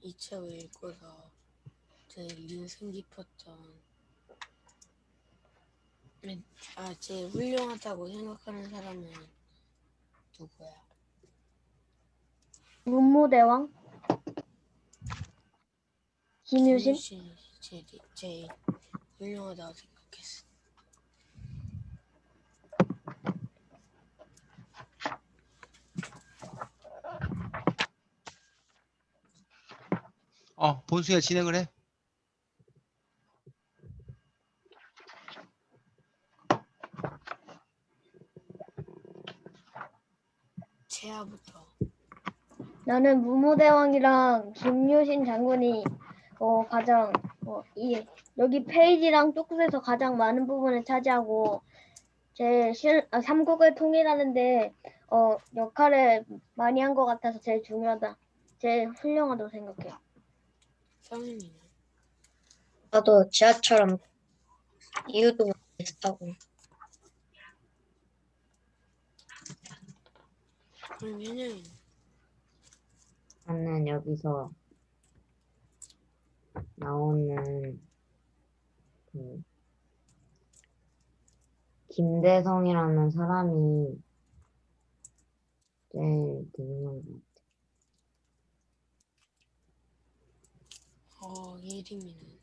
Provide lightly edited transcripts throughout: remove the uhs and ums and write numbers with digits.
이 책을 읽고서 제일 인상 깊었던 제일 훌륭하다고 생각하는 사람은 누구야? 문무대왕? 김유신? 김유신이 제일 훌륭하다고 생각했어. 본수야 진행을 해. 최하부터. 나는 문무대왕이랑 김유신 장군이 가장 여기 페이지랑 쪽에서 가장 많은 부분을 차지하고 삼국을 통일하는데 역할을 많이 한 것 같아서 제일 중요하다. 제일 훌륭하다고 생각해요. 성윤이는? 나도 지하철은 이유도 비슷하고. 그럼 현영이는? 저는 여기서 나오는 그 김대성이라는 사람이 제일 유명한 것 예림이는?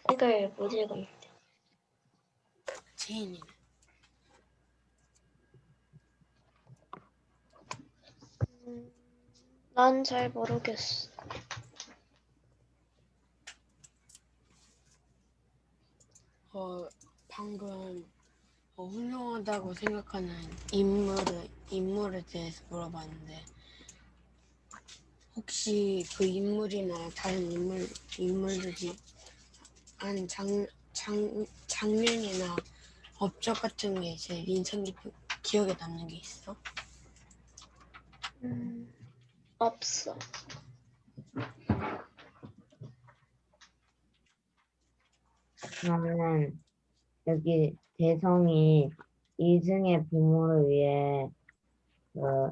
책을 못 읽었는데. 재인이는? 난 잘 모르겠어. 방금 훌륭하다고 생각하는 인물에 대해서 물어봤는데 혹시 그 인물이나 다른 인물들이 한 장면이나 업적 같은 게 제일 인상 깊은 기억에 남는 게 있어? 없어. 그러면 여기 대성이 이승의 부모를 위해 그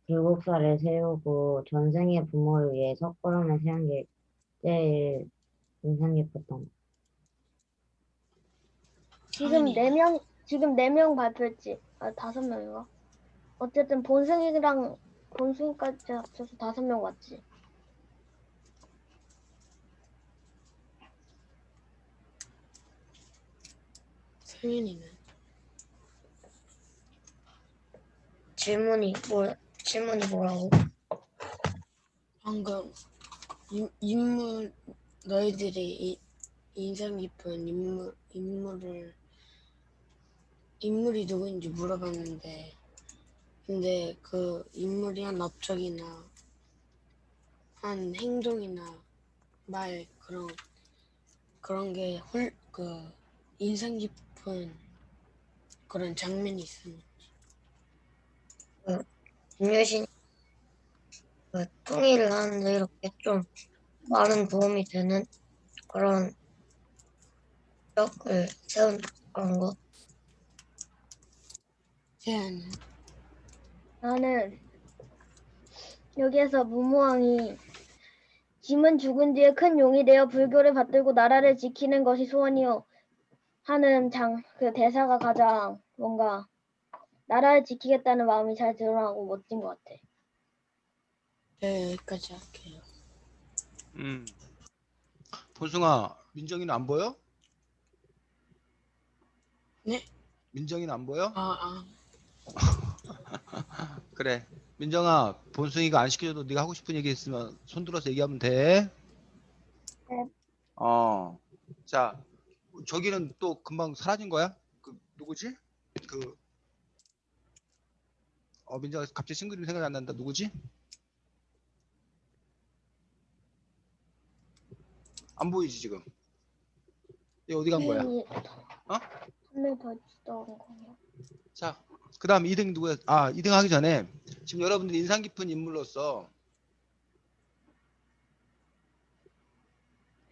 불국사를 세우고 전생의 부모를 위해 석굴암을 세운 게 제일 인상 깊었던 것 지금 4명 발표했지. 5명인가? 어쨌든 본승이까지 합쳐서 5명 왔지. 성윤이는? 질문이 뭐라고? 방금 너희들이 인상 깊은 인물이 누구인지 물어봤는데 근데 그 인물이 한 업적이나 한 행동이나 말 그런 게 인상 깊은 그런 장면이 있으면 김유신이 통일을 하는데 이렇게 좀 많은 도움이 되는 그런 벽을 세운 그런 거. 제안은? 나는 여기에서 문무왕이 짐은 죽은 뒤에 큰 용이 되어 불교를 받들고 나라를 지키는 것이 소원이요 하는 그 대사가 가장 뭔가 나라를 지키겠다는 마음이 잘 드러나고 멋진 것 같아. 네, 여기까지 할게요. 본승아, 민정이는 안 보여? 네? 민정이는 안 보여? 아, 그래. 민정아, 본승이가 안 시켜줘도 네가 하고 싶은 얘기 있으면 손 들어서 얘기하면 돼. 네. 자, 저기는 또 금방 사라진 거야? 누구지? 민정아 갑자기 싱글이 생각이 안 난다. 누구지? 안 보이지 지금? 얘 어디 간 거야? 이 어? 한명 더 있던 거야. 자, 그 다음 2등 누구야? 2등 하기 전에 지금 여러분들 인상 깊은 인물로서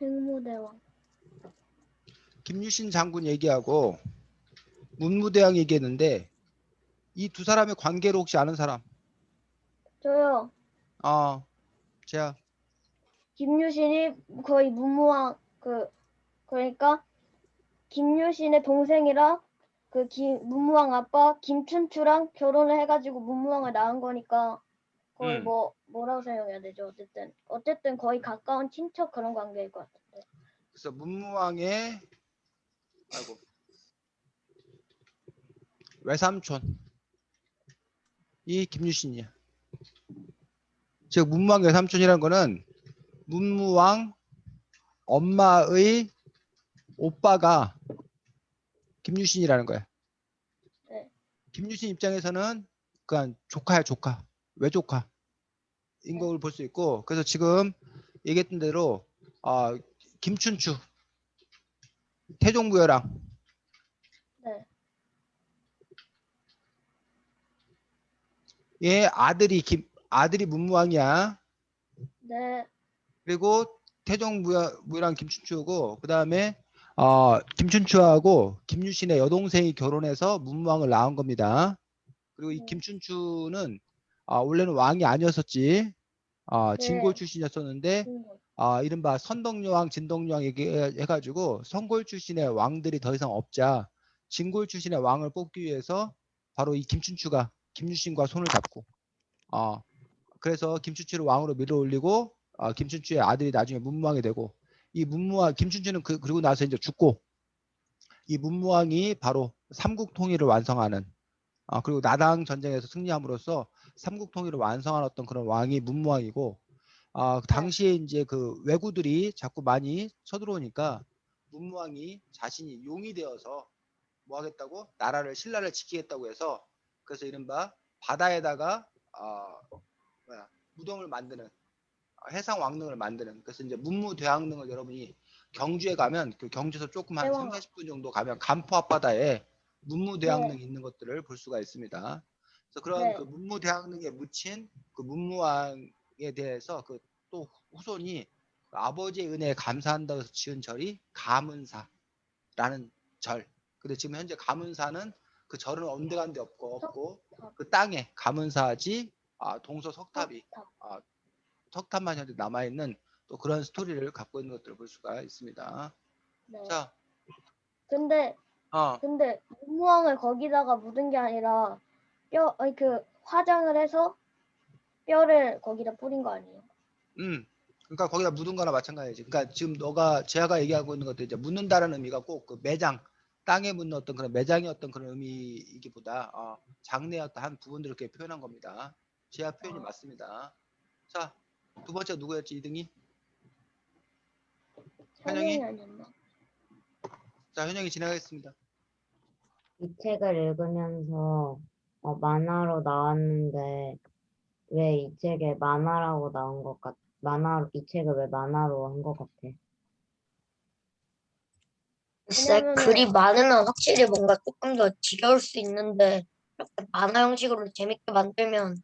행무대왕. 김유신 장군 얘기하고 문무대왕 얘기했는데 이 두 사람의 관계를 혹시 아는 사람? 저요. 제야. 김유신이 거의 문무왕 그러니까 김유신의 동생이라 문무왕 아빠 김춘추랑 결혼을 해가지고 문무왕을 낳은 거니까 거의 음. 뭐라고 설명해야 되죠? 어쨌든 거의 가까운 친척 그런 관계일 것 같은데. 그래서 문무왕의 외삼촌이 김유신이야. 즉 문무왕 외삼촌이라는 거는 문무왕 엄마의 오빠가 김유신이라는 거야. 네. 김유신 입장에서는 그러니까 조카야, 조카. 외조카인 걸 볼 수 있고, 그래서 지금 얘기했던 대로 김춘추 태종부여랑 네. 얘 아들이 문무왕이야. 네. 그리고 태종무여랑 김춘추고, 그 다음에 김춘추하고 김유신의 여동생이 결혼해서 문무왕을 낳은 겁니다. 그리고 이 네. 김춘추는 원래는 왕이 아니었었지. 진골 네. 출신이었었는데 이른바 선덕여왕, 진덕여왕 얘기해가지고 선골 출신의 왕들이 더 이상 없자 진골 출신의 왕을 뽑기 위해서 바로 이 김춘추가 김유신과 손을 잡고 그래서 김춘추를 왕으로 밀어올리고 김춘추의 아들이 나중에 문무왕이 되고 이 문무왕 김춘추는 그리고 나서 이제 죽고 이 문무왕이 바로 삼국 통일을 완성하는 그리고 나당 전쟁에서 승리함으로써 삼국 통일을 완성한 어떤 그런 왕이 문무왕이고 당시에 이제 그 왜구들이 자꾸 많이 쳐들어오니까 문무왕이 자신이 용이 되어서 뭐 하겠다고 신라를 지키겠다고 해서 그래서 이른바 바다에다가 무덤을 만드는 해상 왕릉을 만드는 그래서 이제 문무대왕릉을 여러분이 경주에 가면 그 경주에서 조금 한 3, 40분 정도 가면 간포 앞바다에 문무대왕릉이 있는 것들을 볼 수가 있습니다. 그래서 그런 그 문무대왕릉에 묻힌 그 문무왕에 대해서 그 또 후손이 그 아버지의 은혜에 감사한다고 해서 지은 절이 가문사라는 절. 근데 지금 현재 가문사는 그 절은 언데간데 없고 그 땅에 가문사지 동서 석탑이 석탑만 현재 남아있는 또 그런 스토리를 갖고 있는 것들을 볼 수가 있습니다. 네. 자, 근데 문무왕을 거기다가 묻은 게 아니라 화장을 해서 뼈를 거기다 뿌린 거 아니에요? 그러니까 거기다 묻은 거나 마찬가지지. 그러니까 지금 제아가 얘기하고 있는 것도 이제 묻는다는 의미가 꼭 그 매장, 땅에 묻는 어떤 그런 매장의 어떤 그런 의미이기보다 장래의 어떤 한 부분들을 이렇게 표현한 겁니다. 제아 표현이 맞습니다. 자, 두 번째 누구였지? 2등이? 현영이? 아니었나? 자, 현영이 진행하겠습니다. 이 책을 읽으면서 만화로 나왔는데 왜 이 책에 만화라고 나온 것 이 책을 왜 만화로 한 것 같아? 글쎄, 글이 많으면 확실히 뭔가 조금 더 지겨울 수 있는데 이렇게 만화 형식으로 재밌게 만들면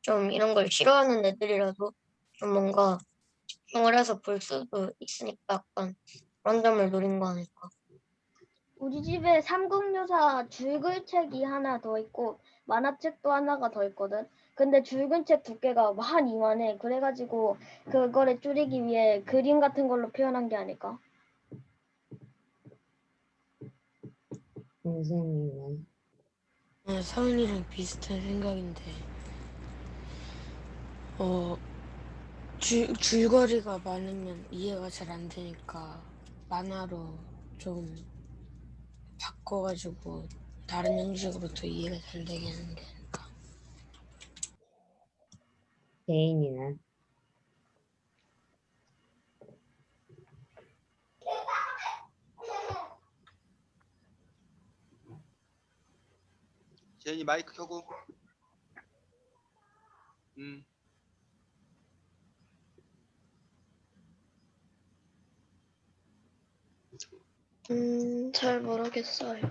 좀 이런 걸 싫어하는 애들이라도 좀 뭔가 집중을 해서 볼 수도 있으니까 약간 그런 점을 노린 거 아닐까. 우리 집에 삼국유사 줄글책이 하나 더 있고 만화책도 하나가 더 있거든. 근데 줄근 책 두께가 한 이만해. 그래가지고 그거를 줄이기 위해 그림 같은 걸로 표현한 게 아닐까? 선생님은 서은이랑 비슷한 생각인데 줄거리가 많으면 이해가 잘 안 되니까 만화로 좀 바꿔가지고 다른 형식으로 더 이해가 잘 되게 하는 게 아닐까. 제인이는 제인이 마이크 켜고. 잘 모르겠어요.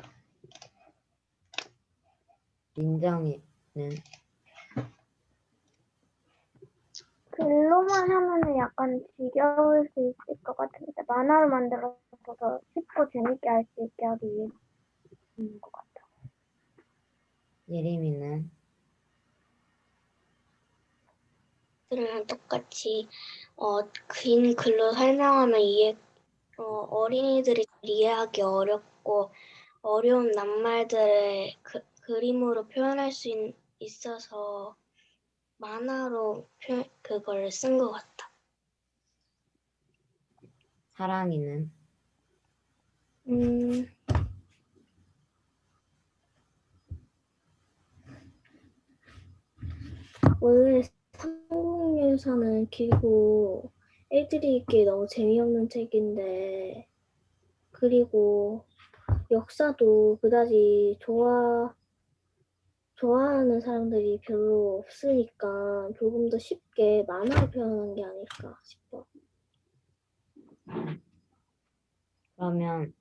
민정이는 글로만 하면은 약간 지겨울 수 있을 것 같은데 만화로 만들어서 더 쉽고 재밌게 할 수 있게 하기 위해 있는 것 같아. 예림이는 것들이랑 똑같이 긴 글로 설명하면 어린이들이 이해하기 어렵고 어려운 낱말들을 그림으로 표현할 수 있어서 만화로 그걸 쓴 것 같아. 사랑이는 원래 삼국유사는 길고 애들이 읽기에 너무 재미없는 책인데, 그리고 역사도 그다지 좋아하는 사람들이 별로 없으니까 조금 더 쉽게 만화로 표현한 게 아닐까 싶어. 그러면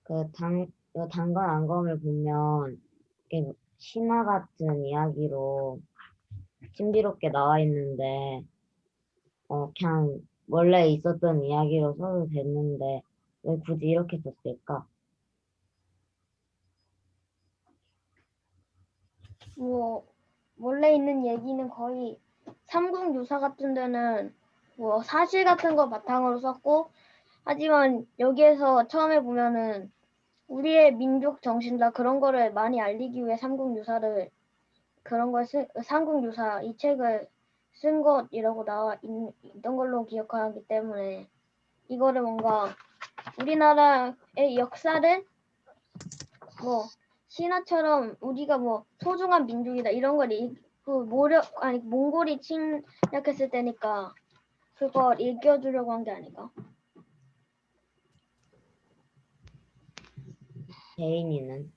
그 단건 안검을 보면 이렇게 신화 같은 이야기로 신비롭게 나와 있는데 그냥 원래 있었던 이야기로 써도 됐는데 왜 굳이 이렇게 썼을까? 뭐 원래 있는 얘기는 거의 삼국유사 같은 데는 뭐 사실 같은 거 바탕으로 썼고, 하지만 여기에서 처음에 보면은 우리의 민족 정신과 그런 거를 많이 알리기 위해 삼국유사를 삼국유사 이 책을 쓴 것이라고 나와 있던 걸로 기억하기 때문에 이거를 뭔가 우리나라의 역사를 뭐 신화처럼 우리가 뭐 소중한 민족이다 이런 걸 몽골이 침략했을 때니까 그걸 읽혀주려고 한 게 아닌가? 제인이는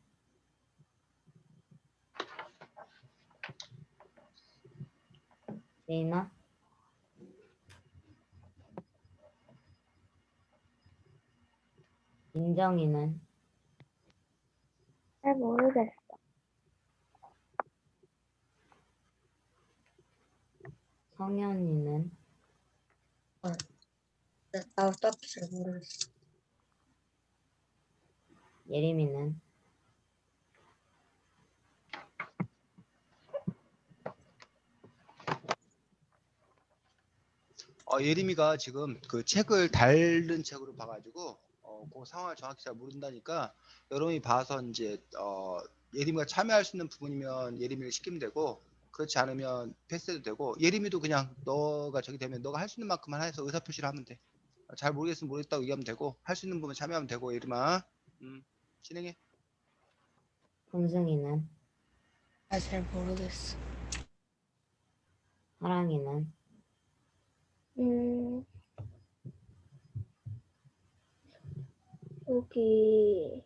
제인아? 인정이는 잘 모르겠어. 성현이는 나도 딱히 잘 모르겠어. 예림이는 예림이가 지금 그 책을 다른 책으로 봐가지고 그 상황을 정확히 잘 모른다니까 여러분이 봐서 이제 예림이가 참여할 수 있는 부분이면 예림이를 시키면 되고, 그렇지 않으면 패스해도 되고, 예림이도 그냥 너가 저기 되면 너가 할 수 있는 만큼만 해서 의사표시를 하면 돼. 잘 모르겠으면 모르겠다고 얘기하면 되고, 할 수 있는 부분 참여하면 되고. 예림아 진행해. 혼승이는 나 잘 모르겠어. 사랑이는 여기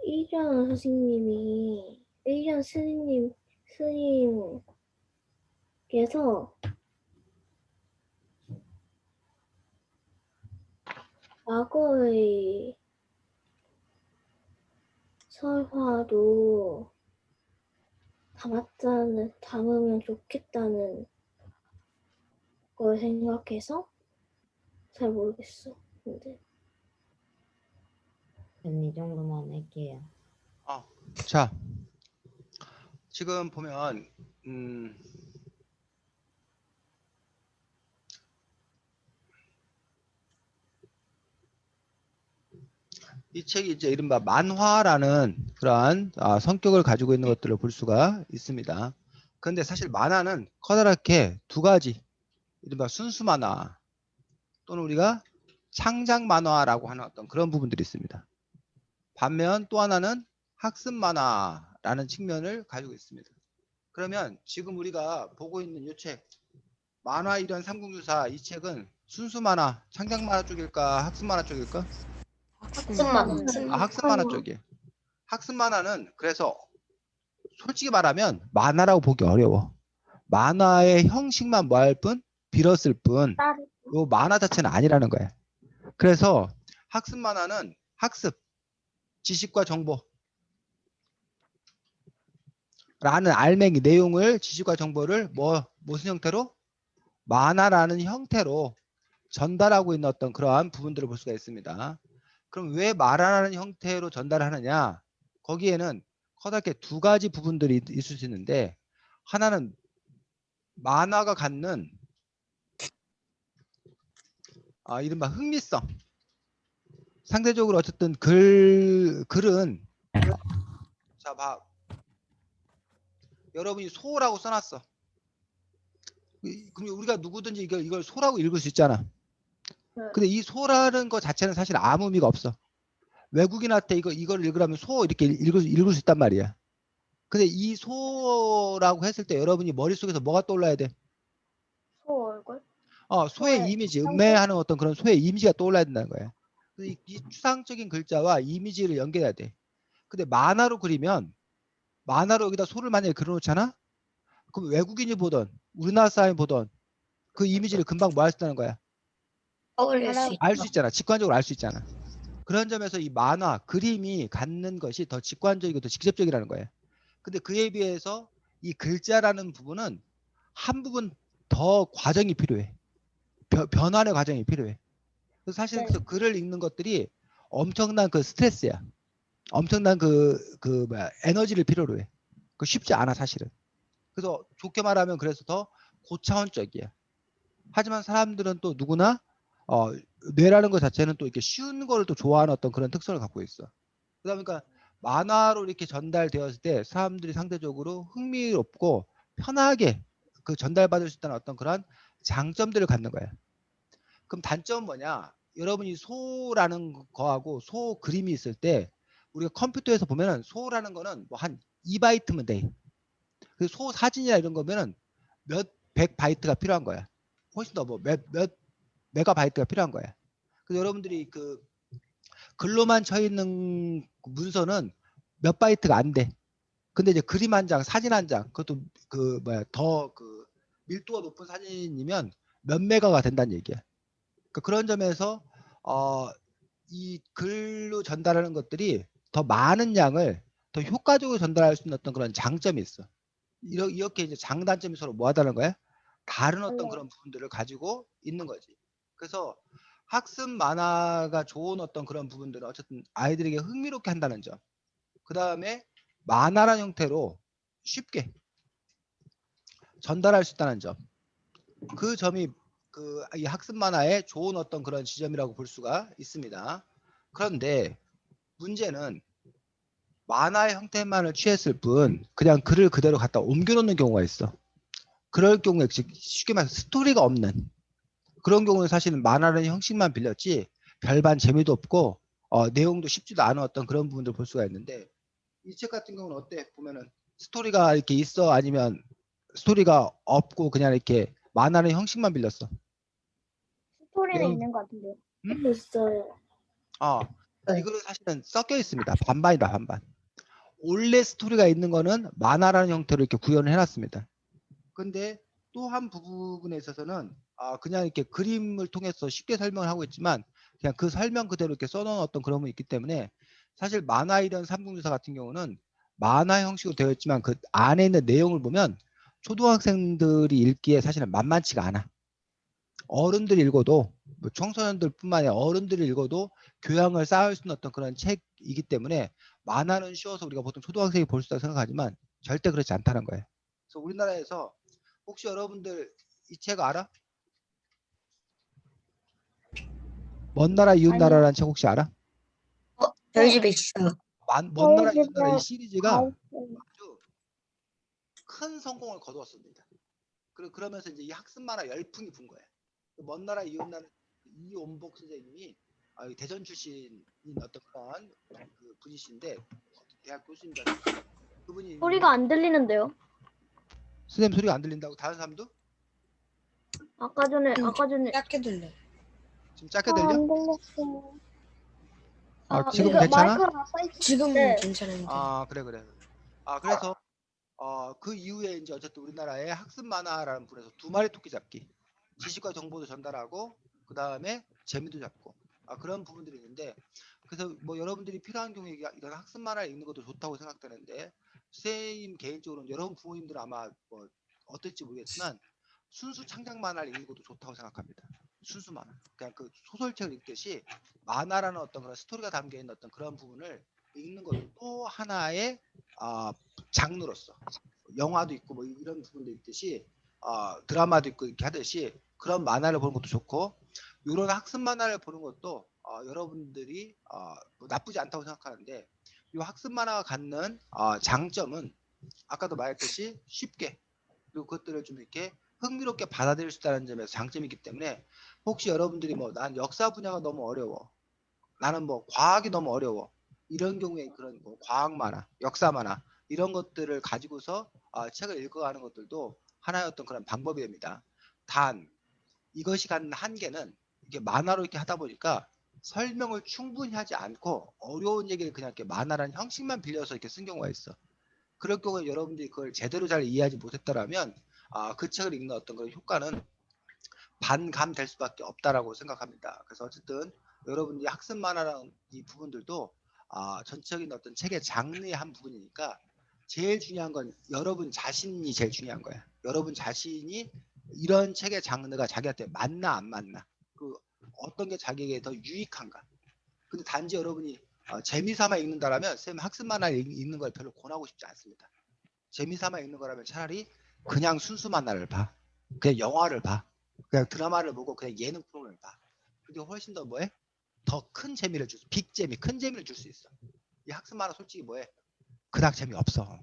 이전 스님께서 과거의 설화도 담으면 좋겠다는 걸 생각해서 잘 모르겠어. 근데 이 정도만 할게요. 자, 지금 보면 이 책이 이제 이른바 만화라는 그러한 성격을 가지고 있는 것들을 볼 수가 있습니다. 그런데 사실 만화는 커다랗게 두 가지, 이른바 순수 만화 또는 우리가 창작 만화라고 하는 어떤 그런 부분들이 있습니다. 반면 또 하나는 학습 만화라는 측면을 가지고 있습니다. 그러면 지금 우리가 보고 있는 이 책, 만화 이런 삼국유사, 이 책은 순수 만화, 창작 만화 쪽일까, 학습 만화 쪽일까? 학습만. 학습 만화 쪽이에요. 학습 만화는 그래서 솔직히 말하면 만화라고 보기 어려워. 만화의 형식만 뭐 할 뿐, 빌었을 뿐, 요 만화 자체는 아니라는 거야. 그래서 학습 만화는 학습, 지식과 정보 라는 알맹이 내용을, 지식과 정보를 무슨 형태로? 만화라는 형태로 전달하고 있는 어떤 그러한 부분들을 볼 수가 있습니다. 그럼 왜 만화라는 형태로 전달하느냐? 거기에는 커다랗게 두 가지 부분들이 있을 수 있는데, 하나는 만화가 갖는 이른바 흥미성. 상대적으로 어쨌든 글은 자 봐, 여러분이 소라고 써놨어. 그럼 우리가 누구든지 이걸 소라고 읽을 수 있잖아. 네. 근데 이 소라는 거 자체는 사실 아무 의미가 없어. 외국인한테 이걸 읽으라면 소 이렇게 읽을 수 있단 말이야. 근데 이 소라고 했을 때 여러분이 머릿속에서 뭐가 떠올라야 돼? 소 얼굴? 소의 소의 이미지, 형태? 음매하는 어떤 그런 소의 이미지가 떠올라야 된다는 거야. 그래서 이 추상적인 글자와 이미지를 연결해야 돼. 근데 만화로 그리면, 만화로 여기다 소를 만약에 그려놓잖아? 그럼 외국인이 보던, 우리나라 사람이 보던 그 이미지를 금방 뭐 할 수 있다는 거야? 떠올릴 수 알 있다. 수 있잖아. 직관적으로 알 수 있잖아. 그런 점에서 이 만화, 그림이 갖는 것이 더 직관적이고 더 직접적이라는 거예요. 근데 그에 비해서 이 글자라는 부분은 한 부분 더 과정이 필요해. 변환의 과정이 필요해. 그래서 사실은 네. 그래서 글을 읽는 것들이 엄청난 그 스트레스야. 엄청난 에너지를 필요로 해. 그 쉽지 않아 사실은. 그래서 좋게 말하면 그래서 더 고차원적이야. 하지만 사람들은 또 누구나 뇌라는 것 자체는 또 이렇게 쉬운 거를 또 좋아하는 어떤 그런 특성을 갖고 있어. 그러다 보니까 만화로 이렇게 전달되었을 때 사람들이 상대적으로 흥미롭고 편하게 그 전달받을 수 있다는 어떤 그런 장점들을 갖는 거야. 그럼 단점은 뭐냐? 여러분이 소라는 거하고 소 그림이 있을 때 우리가 컴퓨터에서 보면은 소라는 거는 뭐 한 2바이트면 돼. 그 소 사진이나 이런 거면은 몇 백 바이트가 필요한 거야. 훨씬 더 뭐 몇 메가바이트가 필요한 거야. 그래서 여러분들이 그 글로만 쳐 있는 문서는 몇 바이트가 안 돼. 근데 이제 그림 한 장, 사진 한 장, 그것도 더 그 밀도가 높은 사진이면 몇 메가가 된다는 얘기야. 그런 점에서 이 글로 전달하는 것들이 더 많은 양을 더 효과적으로 전달할 수 있는 어떤 그런 장점이 있어. 이렇게 이제 장단점이 서로 뭐하다는 거야? 다른 어떤 그런 부분들을 가지고 있는 거지. 그래서 학습 만화가 좋은 어떤 그런 부분들은 어쨌든 아이들에게 흥미롭게 한다는 점. 그 다음에 만화라는 형태로 쉽게 전달할 수 있다는 점. 그 점이 이 학습 만화의 좋은 어떤 그런 지점이라고 볼 수가 있습니다. 그런데 문제는 만화의 형태만을 취했을 뿐 그냥 글을 그대로 갖다 옮겨놓는 경우가 있어. 그럴 경우에 쉽게 말해서 스토리가 없는 그런 경우는 사실은 만화라는 형식만 빌렸지 별반 재미도 없고 내용도 쉽지도 않은 어떤 그런 부분들 볼 수가 있는데 이 책 같은 경우는 어때? 보면은 스토리가 이렇게 있어 아니면 스토리가 없고 그냥 이렇게 만화의 형식만 빌렸어. 스토리는 내용, 있는 것 같은데요. 있어요. 이거는 사실은 섞여 있습니다. 반반이다 반반. 원래 스토리가 있는 거는 만화라는 형태로 이렇게 구현을 해놨습니다. 근데 또 한 부분에 있어서는 그냥 이렇게 그림을 통해서 쉽게 설명을 하고 있지만 그냥 그 설명 그대로 이렇게 써놓은 어떤 그런 부분이 있기 때문에 사실 만화 이런 삼국유사 같은 경우는 만화 형식으로 되어 있지만 그 안에 있는 내용을 보면 초등학생들이 읽기에 사실은 만만치가 않아. 어른들이 읽어도 뭐 청소년들뿐만 아니라 어른들이 읽어도 교양을 쌓을 수 있는 어떤 그런 책이기 때문에 만화는 쉬워서 우리가 보통 초등학생이 볼 수 있다고 생각하지만 절대 그렇지 않다는 거예요. 그래서 우리나라에서 혹시 여러분들 이 책 알아? 먼 나라 이웃 아니요. 나라라는 책 혹시 알아? 저희 집에 있어요. 먼 나라 저희 이웃 나라 이 집에 시리즈가 다 아주 큰 성공을 거두었습니다. 그러면서 이제 이 학습 만화 열풍이 분 거예요. 먼 나라 이웃 나라 이온복 선생님이 대전 출신인 어떤 그런 그 분이신데 대학 교수님이다. 그분이 소리가 안 들리는데요. 선생님 소리가 안 들린다고 다른 사람도? 아까 전에 작게 들려. 지금 작게 들려? 안 들렸어요. 지금 네. 괜찮아? 마이크가 사이트. 지금은 네. 괜찮은데. 그래. 그래서 그 이후에 이제 어쨌든 우리나라의 학습 만화라는 분에서 두 마리 토끼 잡기, 지식과 정보도 전달하고 그 다음에 재미도 잡고 그런 부분들이 있는데 그래서 뭐 여러분들이 필요한 경우에 이런 학습 만화를 읽는 것도 좋다고 생각되는데 선생님 개인적으로는 여러분 부모님들은 아마 뭐 어떨지 모르겠지만 순수 창작 만화를 읽는 것도 좋다고 생각합니다. 순수 만화, 그냥 그 소설책을 읽듯이 만화라는 어떤 그런 스토리가 담겨 있는 어떤 그런 부분을 읽는 것도 또 하나의 장르로서 영화도 있고 뭐 이런 부분도 있듯이 드라마도 있고 이렇게 하듯이 그런 만화를 보는 것도 좋고 이런 학습 만화를 보는 것도 여러분들이 뭐 나쁘지 않다고 생각하는데 이 학습 만화가 갖는 장점은 아까도 말했듯이 쉽게 그리고 그것들을 좀 이렇게 흥미롭게 받아들일 수 있다는 점에서 장점이 있기 때문에 혹시 여러분들이 뭐 난 역사 분야가 너무 어려워 나는 뭐 과학이 너무 어려워 이런 경우에 그런 뭐 과학 만화 역사 만화 이런 것들을 가지고서 책을 읽어가는 것들도 하나의 어떤 그런 방법이 됩니다. 단 이것이 갖는 한계는 이게 만화로 이렇게 하다 보니까 설명을 충분히 하지 않고 어려운 얘기를 그냥 이렇게 만화라는 형식만 빌려서 이렇게 쓴 경우가 있어. 그럴 경우에 여러분들이 그걸 제대로 잘 이해하지 못했다라면 그 책을 읽는 어떤 그런 효과는 반감될 수밖에 없다라고 생각합니다. 그래서 어쨌든 여러분들이 학습 만화라는 이 부분들도 전체적인 어떤 책의 장르의 한 부분이니까 제일 중요한 건 여러분 자신이 제일 중요한 거야. 여러분 자신이 이런 책의 장르가 자기한테 맞나 안 맞나 그 어떤 게 자기에게 더 유익한가. 근데 단지 여러분이 재미삼아 읽는다라면 쌤 학습 만화 읽는 걸 별로 권하고 싶지 않습니다. 재미삼아 읽는 거라면 차라리 그냥 순수 만화를 봐. 그냥 영화를 봐. 그냥 드라마를 보고 그냥 예능 프로그램을 봐. 그게 훨씬 더 뭐해? 더 큰 재미를 줄 수, 빅재미, 큰 재미를 줄 수 있어. 이 학습 만화 솔직히 뭐해? 그닥 재미없어.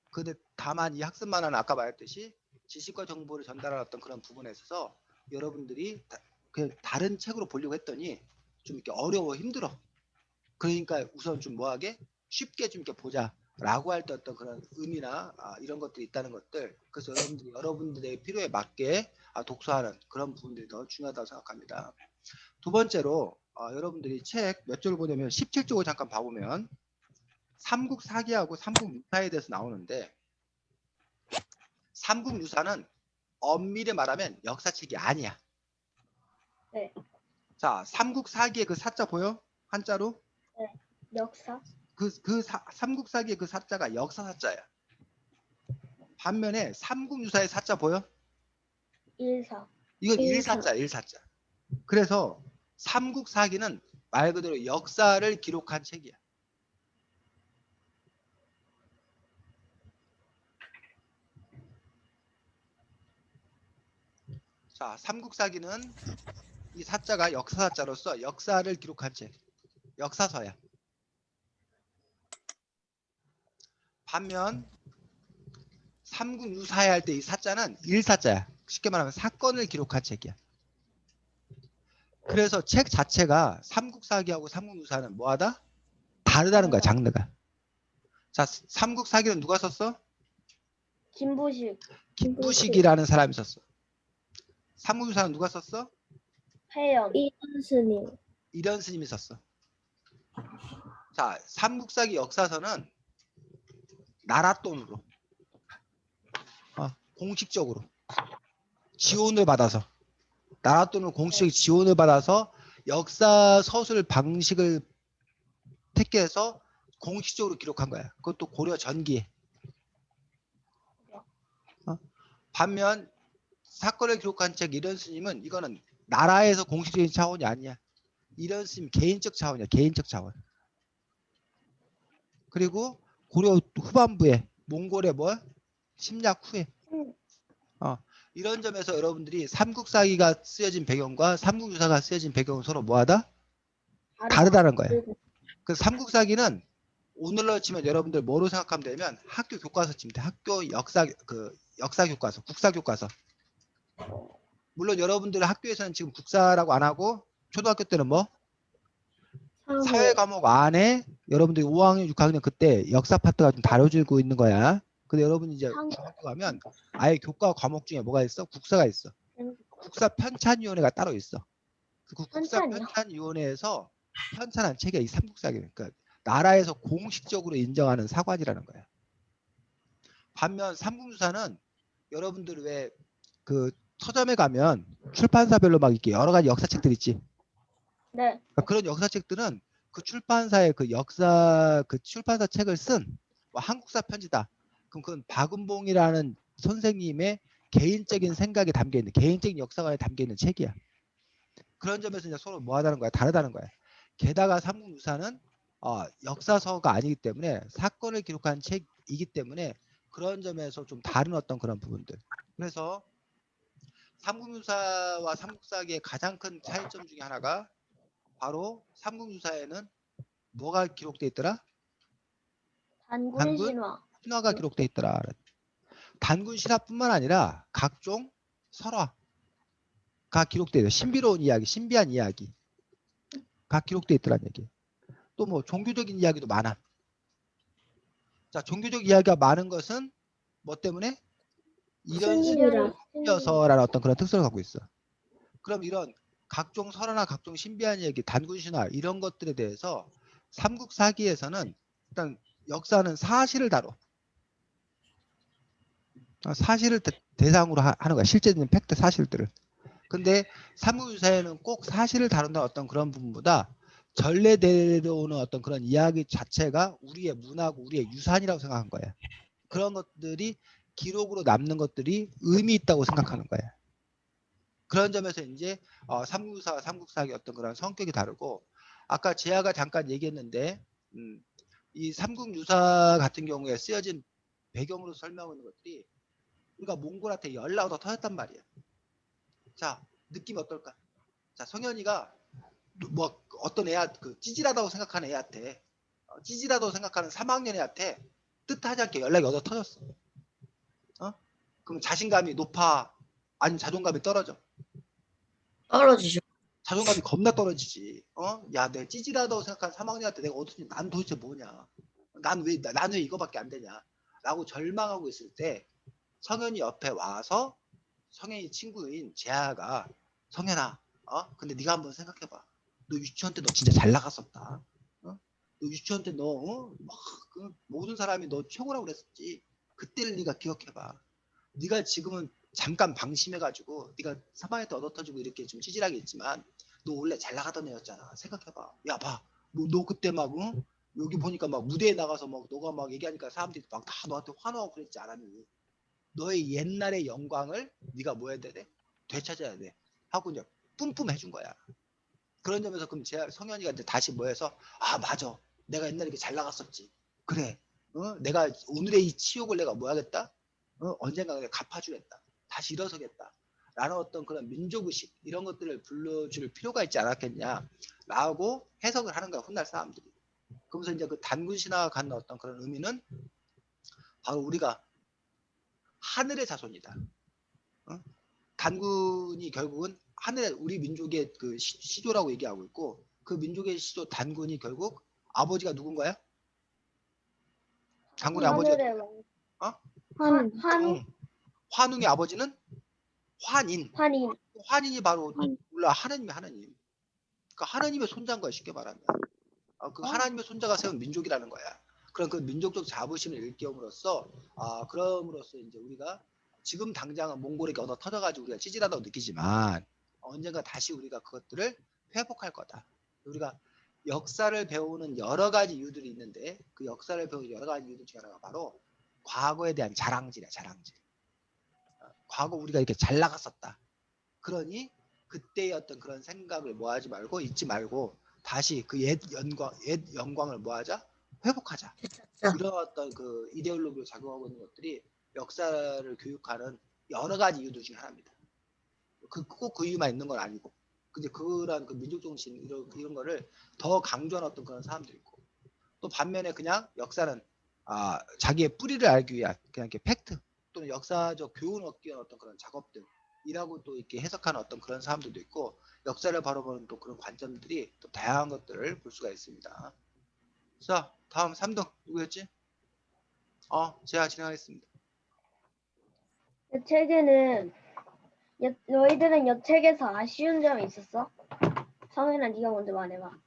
근데 다만 이 학습 만화는 아까 말했듯이 지식과 정보를 전달하는 어떤 그런 부분에 있어서 여러분들이 그냥 다른 책으로 보려고 했더니 좀 이렇게 어려워 힘들어. 그러니까 우선 좀 뭐하게 쉽게 좀 이렇게 보자. 라고 할 때 어떤 그런 의미나 이런 것들이 있다는 것들. 그래서 여러분들이 여러분들의 필요에 맞게 독서하는 그런 부분들이 더 중요하다고 생각합니다. 두 번째로 여러분들이 책 몇 쪽을 보냐면 17쪽을 잠깐 봐보면 삼국사기하고 삼국유사에 대해서 나오는데 삼국유사는 엄밀히 말하면 역사책이 아니야. 네. 자, 삼국사기의 그 사자 보여? 한자로? 역사? 삼국사기의 그 사자가 역사사자야. 반면에 삼국유사의 사자 보여? 일사. 이건 일사. 일사자야, 일사자. 그래서 삼국사기는 말 그대로 역사를 기록한 책이야. 자, 삼국사기는 이 사자가 역사사자로서 역사를 기록한 책, 역사서야. 반면 삼국유사에 할 때 이 사자는 일사자야. 쉽게 말하면 사건을 기록한 책이야. 그래서 책 자체가 삼국사기하고 삼국유사는 뭐하다? 다르다는 거야, 장르가. 자, 삼국사기는 누가 썼어? 김부식. 김부식이라는 사람이 썼어. 삼국유사는 누가 썼어? 해연. 이현스님. 이련 스님이 썼어. 자, 삼국사기 역사서는 나라 돈으로 공식적으로 지원을 받아서 나라 돈으로 공식적인 지원을 받아서 역사 서술 방식을 택해서 공식적으로 기록한 거야. 그것도 고려 전기에. 반면 사건을 기록한 책 이련 스님은 이거는 나라에서 공식적인 차원이 아니야. 이련 스님 개인적 차원이야. 개인적 차원. 그리고 고려 후반부에 몽골의 뭐 침략 후에 이런 점에서 여러분들이 삼국사기가 쓰여진 배경과 삼국유사가 쓰여진 배경은 서로 뭐하다? 다르다는 거예요. 그래서 삼국사기는 오늘로 치면 여러분들 뭐로 생각하면 되면 학교 교과서 치면 돼. 학교 역사 역사 교과서, 국사 교과서. 물론 여러분들 학교에서는 지금 국사라고 안 하고 초등학교 때는 뭐 사회 과목 안에 여러분들이 5학년, 6학년 그때 역사 파트가 좀 다뤄지고 있는 거야. 근데 여러분이 이제 중학교 가면 아예 교과 과목 중에 뭐가 있어? 국사가 있어. 국사 편찬위원회가 따로 있어. 그 국사 편찬이요? 편찬위원회에서 편찬한 책이 이 삼국사기. 그러니까 나라에서 공식적으로 인정하는 사관이라는 거야. 반면 삼국유사는 여러분들 왜 그 서점에 가면 출판사별로 막 이렇게 여러 가지 역사책들 있지. 네. 그러니까 그런 역사책들은 그 출판사의 그 역사 그 출판사 책을 쓴 뭐 한국사 편지다. 그럼 그건 박은봉이라는 선생님의 개인적인 생각이 담겨 있는 개인적인 역사관에 담겨 있는 책이야. 그런 점에서 이제 서로 뭐하다는 거야? 다르다는 거야. 게다가 삼국유사는 역사서가 아니기 때문에 사건을 기록한 책이기 때문에 그런 점에서 좀 다른 어떤 그런 부분들. 그래서 삼국유사와 삼국사기의 가장 큰 차이점 중에 하나가 바로 삼국유사에는 뭐가 기록돼 있더라? 단군 단군 신화. 신화가 기록돼 있더라. 단군 신화뿐만 아니라 각종 설화가 기록돼 있어요. 신비로운 이야기, 신비한 이야기가 기록돼 있더라는 얘기. 또 뭐 종교적인 이야기도 많아. 자, 종교적 이야기가 많은 것은 뭐 때문에? 이런 스님이라. 신비여서라는 어떤 그런 특성을 갖고 있어. 그럼 이런 각종 설화나 각종 신비한 이야기, 단군 신화 이런 것들에 대해서 삼국사기에서는 일단 역사는 사실을 다뤄. 사실을 대상으로 하는 거야. 실제적인 팩트 사실들을. 근데 삼국유사에는 꼭 사실을 다룬다는 어떤 그런 부분보다 전래대로 오는 어떤 그런 이야기 자체가 우리의 문화고 우리의 유산이라고 생각한 거야. 그런 것들이 기록으로 남는 것들이 의미 있다고 생각하는 거야. 그런 점에서 이제 삼국유사와 삼국사기 어떤 그런 성격이 다르고 아까 재하가 잠깐 얘기했는데 이 삼국유사 같은 경우에 쓰여진 배경으로 설명하는 것들이 우리가 몽골한테 연락이 더 터졌단 말이야. 자, 느낌이 어떨까? 자, 성현이가 뭐 어떤 애한테 찌질하다고 생각하는 애한테 찌질하다고 생각하는 3학년 애한테 뜻하지 않게 연락이 얻어 터졌어. 그럼 자신감이 높아? 아니면 자존감이 떨어져? 떨어지죠. 자존감이 겁나 떨어지지. 야, 내가 찌질하다고 생각하는 3학년한테 내가 어떻게 난 도대체 뭐냐? 난 왜 이거밖에 안 되냐? 라고 절망하고 있을 때 성현이 옆에 와서 성현이 친구인 재하가 성현아, 근데 네가 한번 생각해봐. 너 유치원 때 너 진짜 잘 나갔었다. 너 유치원 때 너 모든 사람이 너 최고라고 그랬었지. 그때를 네가 기억해봐. 네가 지금은 잠깐 방심해가지고 네가 사방에도 얻어터지고 이렇게 좀 찌질하게 있지만 너 원래 잘 나가던 애였잖아. 생각해봐. 야, 봐. 너 그때 막 여기 보니까 막 무대에 나가서 막 너가 막 얘기하니까 사람들이 막 다 너한테 환호하고 그랬지 않았니? 너의 옛날의 영광을 네가 뭐 해야 돼? 되찾아야 돼. 하고 이제 뿜뿜 해준 거야. 그런 점에서 그럼 성현이가 이제 다시 뭐 해서 맞아. 내가 옛날에 이렇게 잘 나갔었지. 그래. 내가 오늘의 이 치욕을 내가 뭐 하겠다? 언젠가 내가 갚아주겠다. 다시 일어서겠다. 라는 어떤 그런 민족의식 이런 것들을 불러줄 필요가 있지 않았겠냐 라고 해석을 하는 거야. 훗날 사람들이. 그러면서 이제 그 단군 신화가 갖는 어떤 그런 의미는 바로 우리가 하늘의 자손이다. 단군이 결국은 하늘의 우리 민족의 그 시조라고 얘기하고 있고 그 민족의 시조 단군이 결국 아버지가 누군가요? 단군의 아버지가 하늘의 환. 환 환웅의 아버지는 환인. 환인. 환인이 바로 몰라 하나님의 하나님. 그러니까 하나님의 손자인 거야 쉽게 말하면. 그 하나님의 손자가 세운 민족이라는 거야. 그런 그 민족적 자부심을 일깨움으로써 그럼으로써 이제 우리가 지금 당장은 몽골에게 얻어 터져가지고 우리가 찌질하다고 느끼지만 언젠가 다시 우리가 그것들을 회복할 거다. 우리가 역사를 배우는 여러 가지 이유들이 있는데 그 역사를 배우는 여러 가지 이유들 중에 하나가 바로 과거에 대한 자랑질이야, 자랑질. 과거 우리가 이렇게 잘 나갔었다. 그러니 그때의 어떤 그런 생각을 뭐하지 말고 잊지 말고 다시 그 옛 영광을 뭐하자? 회복하자. 이런 어떤 그 이데올로기로 작용하고 있는 것들이 역사를 교육하는 여러 가지 이유들 중에 하나입니다. 꼭 그 이유만 있는 건 아니고, 근데 그런 그 민족 정신 이런 거를 더 강조하는 어떤 그런 사람들이 있고, 또 반면에 그냥 역사는 자기의 뿌리를 알기 위한 그냥 이렇게 팩트 또는 역사적 교훈을 얻기 위한 어떤 그런 작업들이라고 또 이렇게 해석하는 어떤 그런 사람들도 있고, 역사를 바라보는 또 그런 관점들이 또 다양한 것들을 볼 수가 있습니다. 자, 다음 3등 누구였지? 제가 진행하겠습니다. 이 책에는 너희들은 이 책에서 아쉬운 점이 있었어? 성현아, 네가 먼저 말해봐.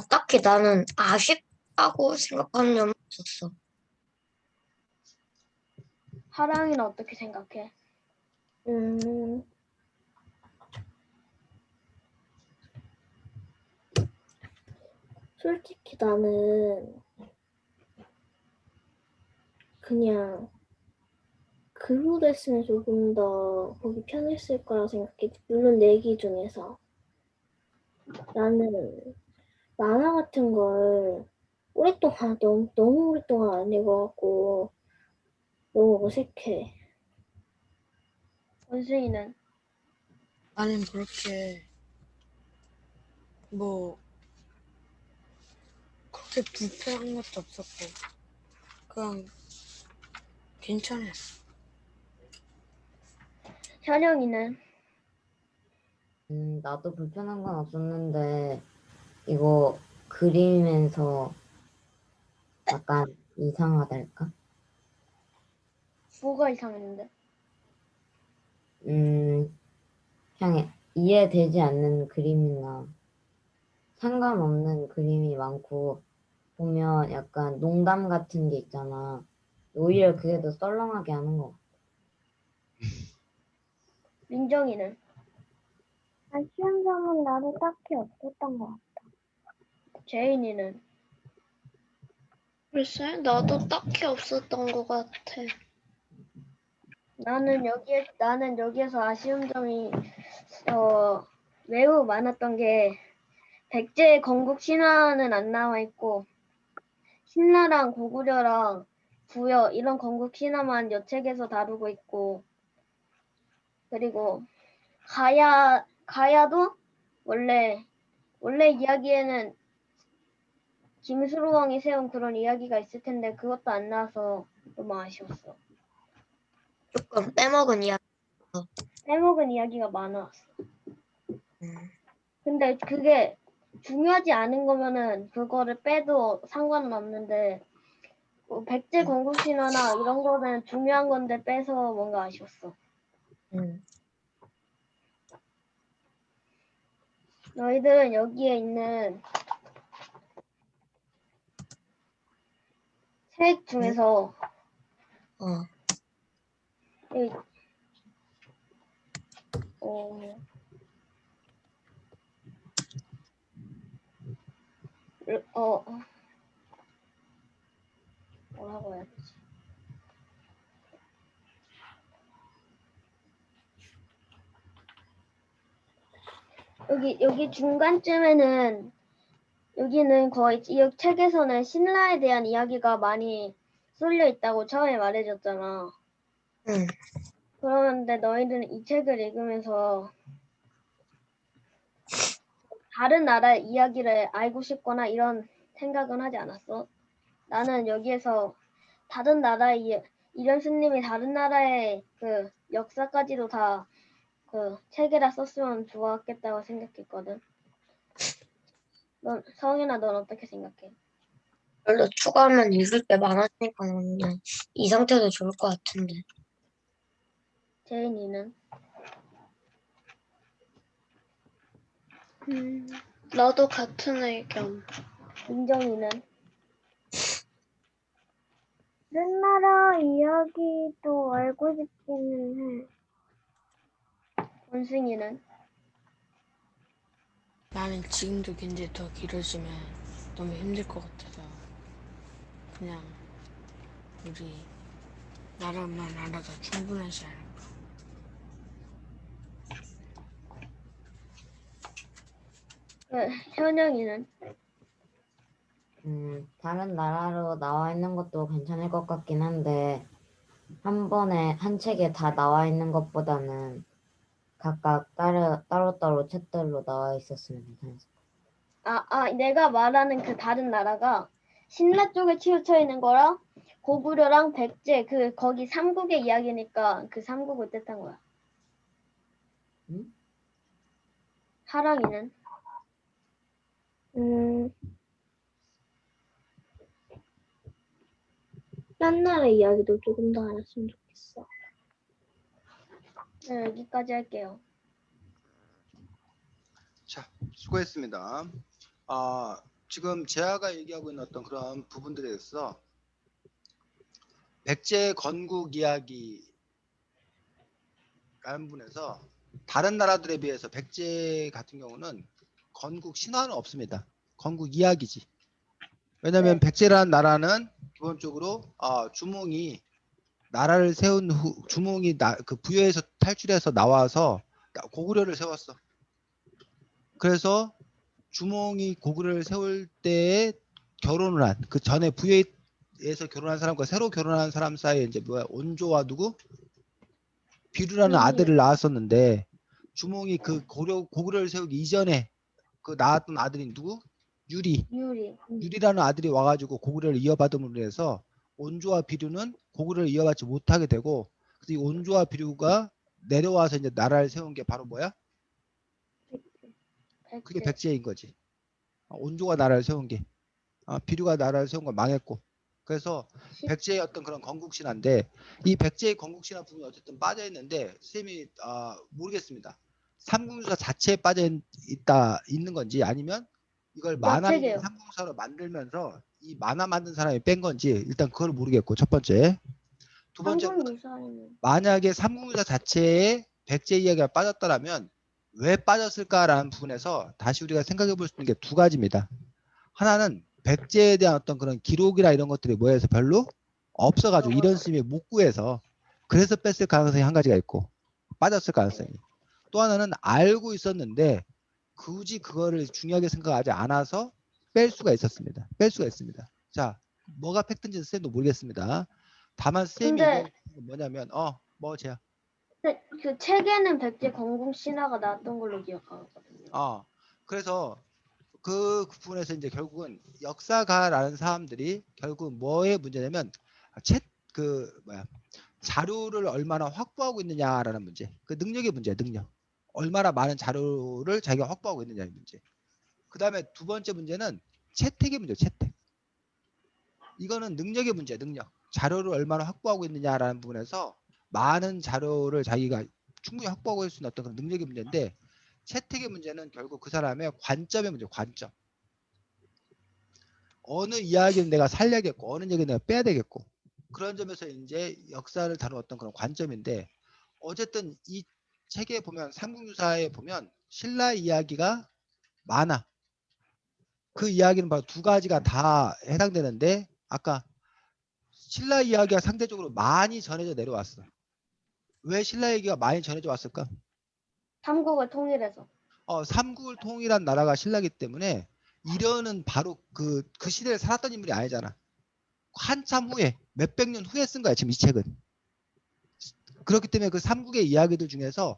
딱히 나는 아쉽다고 생각하는 점은 없었어. 하랑이는 어떻게 생각해? 솔직히 나는 그냥 글로 됐으면 조금 더 보기 편했을 거라 생각해. 물론 내 기준에서. 나는 만화 같은 걸 오랫동안 너무 오랫동안 안 읽어갖고 너무 어색해. 원숭이는 나는 그렇게 뭐 그렇게 불편한 것도 없었고 그냥 괜찮았어. 현영이는 나도 불편한 건 없었는데 이거 그리면서 약간 이상하달까? 뭐가 이상했는데? 그냥 이해되지 않는 그림이나 상관없는 그림이 많고 보면 약간 농담 같은 게 있잖아. 오히려 그게 더 썰렁하게 하는 거. 민정이는 아쉬운 점은 나도 딱히 없었던 것 같아. 제인이는 글쎄, 나도 딱히 없었던 것 같아. 나는 여기에서 아쉬운 점이 매우 많았던 게 백제의 건국 신화는 안 나와 있고 신라랑 고구려랑 부여 이런 건국 신화만 여책에서 다루고 있고 그리고 가야도 원래 이야기에는 김수로왕이 세운 그런 이야기가 있을 텐데 그것도 안 나와서 너무 아쉬웠어. 조금 빼먹은 이야기. 빼먹은 이야기가 많았어. 음. 근데 그게 중요하지 않은 거면은 그거를 빼도 상관은 없는데 뭐 백제 건국신화나 이런 거는 중요한 건데 빼서 뭔가 아쉬웠어. 너희들은 여기에 있는 책 중에서 어. 이- 어, 뭐라고 해야 되지? 여기 중간쯤에는 여기는 거의 이 책에서는 신라에 대한 이야기가 많이 쏠려 있다고 처음에 말해줬잖아. 응. 그런데 너희들은 이 책을 읽으면서 다른 나라의 이야기를 알고 싶거나 이런 생각은 하지 않았어? 나는 여기에서 다른 나라의 이련 스님이 다른 나라의 그 역사까지도 다 그 책에다 썼으면 좋았겠다고 생각했거든. 성윤아, 넌 어떻게 생각해? 별로 추가하면 읽을 게 많아지니까 그냥 이 상태도 좋을 것 같은데. 제인이는? 나도 같은 의견. 민정이는? 다른 나라 이야기도 알고 싶기는 해. 원숭이는? 나는 지금도 굉장히 더 길어지면 너무 힘들 것 같아서 그냥 우리 나라만 알아도 충분하지 않을까. 현영이는? 다른 나라로 나와 있는 것도 괜찮을 것 같긴 한데 한 번에 한 책에 다 나와 있는 것보다는 각각 따로따로 책들로 나와 있었으면 괜찮았을 것 내가 말하는 그 다른 나라가 신라 쪽에 치우쳐 있는 거랑 고구려랑 백제 거기 삼국의 이야기니까 그 삼국을 뜻한 거야. 응? 하랑이는? 딴 나라 이야기도 조금 더 알았으면 좋겠어. 네, 여기까지 할게요. 자, 수고했습니다. 지금 재하가 얘기하고 있는 어떤 그런 부분들에 대해서 백제 건국 이야기 라는 부분에서 다른 나라들에 비해서 백제 같은 경우는 건국 신화는 없습니다. 건국 이야기지. 왜냐하면 백제라는 나라는 기본적으로 주몽이 나라를 세운 후 주몽이 그 부여에서 탈출해서 나와서 고구려를 세웠어. 그래서 주몽이 고구려를 세울 때 결혼을 한 그 전에 부여에서 결혼한 사람과 새로 결혼한 사람 사이에 이제 뭐야 온조와 누구 비루라는 아들을 낳았었는데 주몽이 그 고구려를 세우기 이전에 그 낳았던 아들이 누구 유리라는 아들이 와가지고 고구려를 이어받음으로 해서 온조와 비류는 고구려를 이어받지 못하게 되고 그래서 이 온조와 비류가 내려와서 이제 나라를 세운 게 바로 뭐야? 그게 백제인 거지. 온조가 나라를 세운 게 비류가 나라를 세운 건 망했고 그래서 백제의 어떤 그런 건국신화인데 이 백제의 건국신화 부분이 어쨌든 빠져 있는데 쌤이 모르겠습니다. 삼국유사 자체에 빠져 있는 건지 아니면 이걸 만화의 삼국유사로 만들면서 이 만화 만든 사람이 뺀 건지 일단 그걸 모르겠고 첫 번째. 두 번째는 만약에 삼국유사 자체에 백제 이야기가 빠졌더라면 왜 빠졌을까라는 부분에서 다시 우리가 생각해 볼 수 있는 게 두 가지입니다. 하나는 백제에 대한 어떤 그런 기록이나 이런 것들이 뭐해서 별로 없어가지고 이런 스님이 못 구해서 그래서 뺐을 가능성이 한 가지가 있고 빠졌을 가능성이. 또 하나는 알고 있었는데 굳이 그거를 중요하게 생각하지 않아서 뺄 수가 있었습니다. 뺄 수가 있습니다. 자, 뭐가 팩트인지는 쌤도 모르겠습니다. 다만 쌤이 뭐냐면 제야. 그 책에는 백제 건국 신화가 나왔던 걸로 기억하거든요. 그래서 그 부분에서 이제 결국은 역사가라는 사람들이 결국 뭐의 문제냐면 자료를 얼마나 확보하고 있느냐라는 문제. 그 능력의 문제야, 능력. 얼마나 많은 자료를 자기가 확보하고 있느냐의 문제. 그 다음에 두 번째 문제는 채택의 문제, 채택. 이거는 능력의 문제야, 능력. 자료를 얼마나 확보하고 있느냐라는 부분에서 많은 자료를 자기가 충분히 확보하고 있을 수 있는 어떤 그런 능력의 문제인데 채택의 문제는 결국 그 사람의 관점의 문제, 관점. 어느 이야기는 내가 살려야겠고 어느 얘기는 내가 빼야 되겠고 그런 점에서 이제 역사를 다루었던 그런 관점인데 어쨌든 이 책에 보면 삼국유사에 보면 신라 이야기가 많아. 그 이야기는 바로 두 가지가 다 해당되는데 아까 신라 이야기가 상대적으로 많이 전해져 내려왔어. 왜 신라 얘기가 많이 전해져 왔을까? 삼국을 통일해서. 삼국을 통일한 나라가 신라기 때문에 이려는 바로 그 시대에 살았던 인물이 아니잖아. 한참 후에 몇백 년 후에 쓴 거야 지금 이 책은. 그렇기 때문에 그 삼국의 이야기들 중에서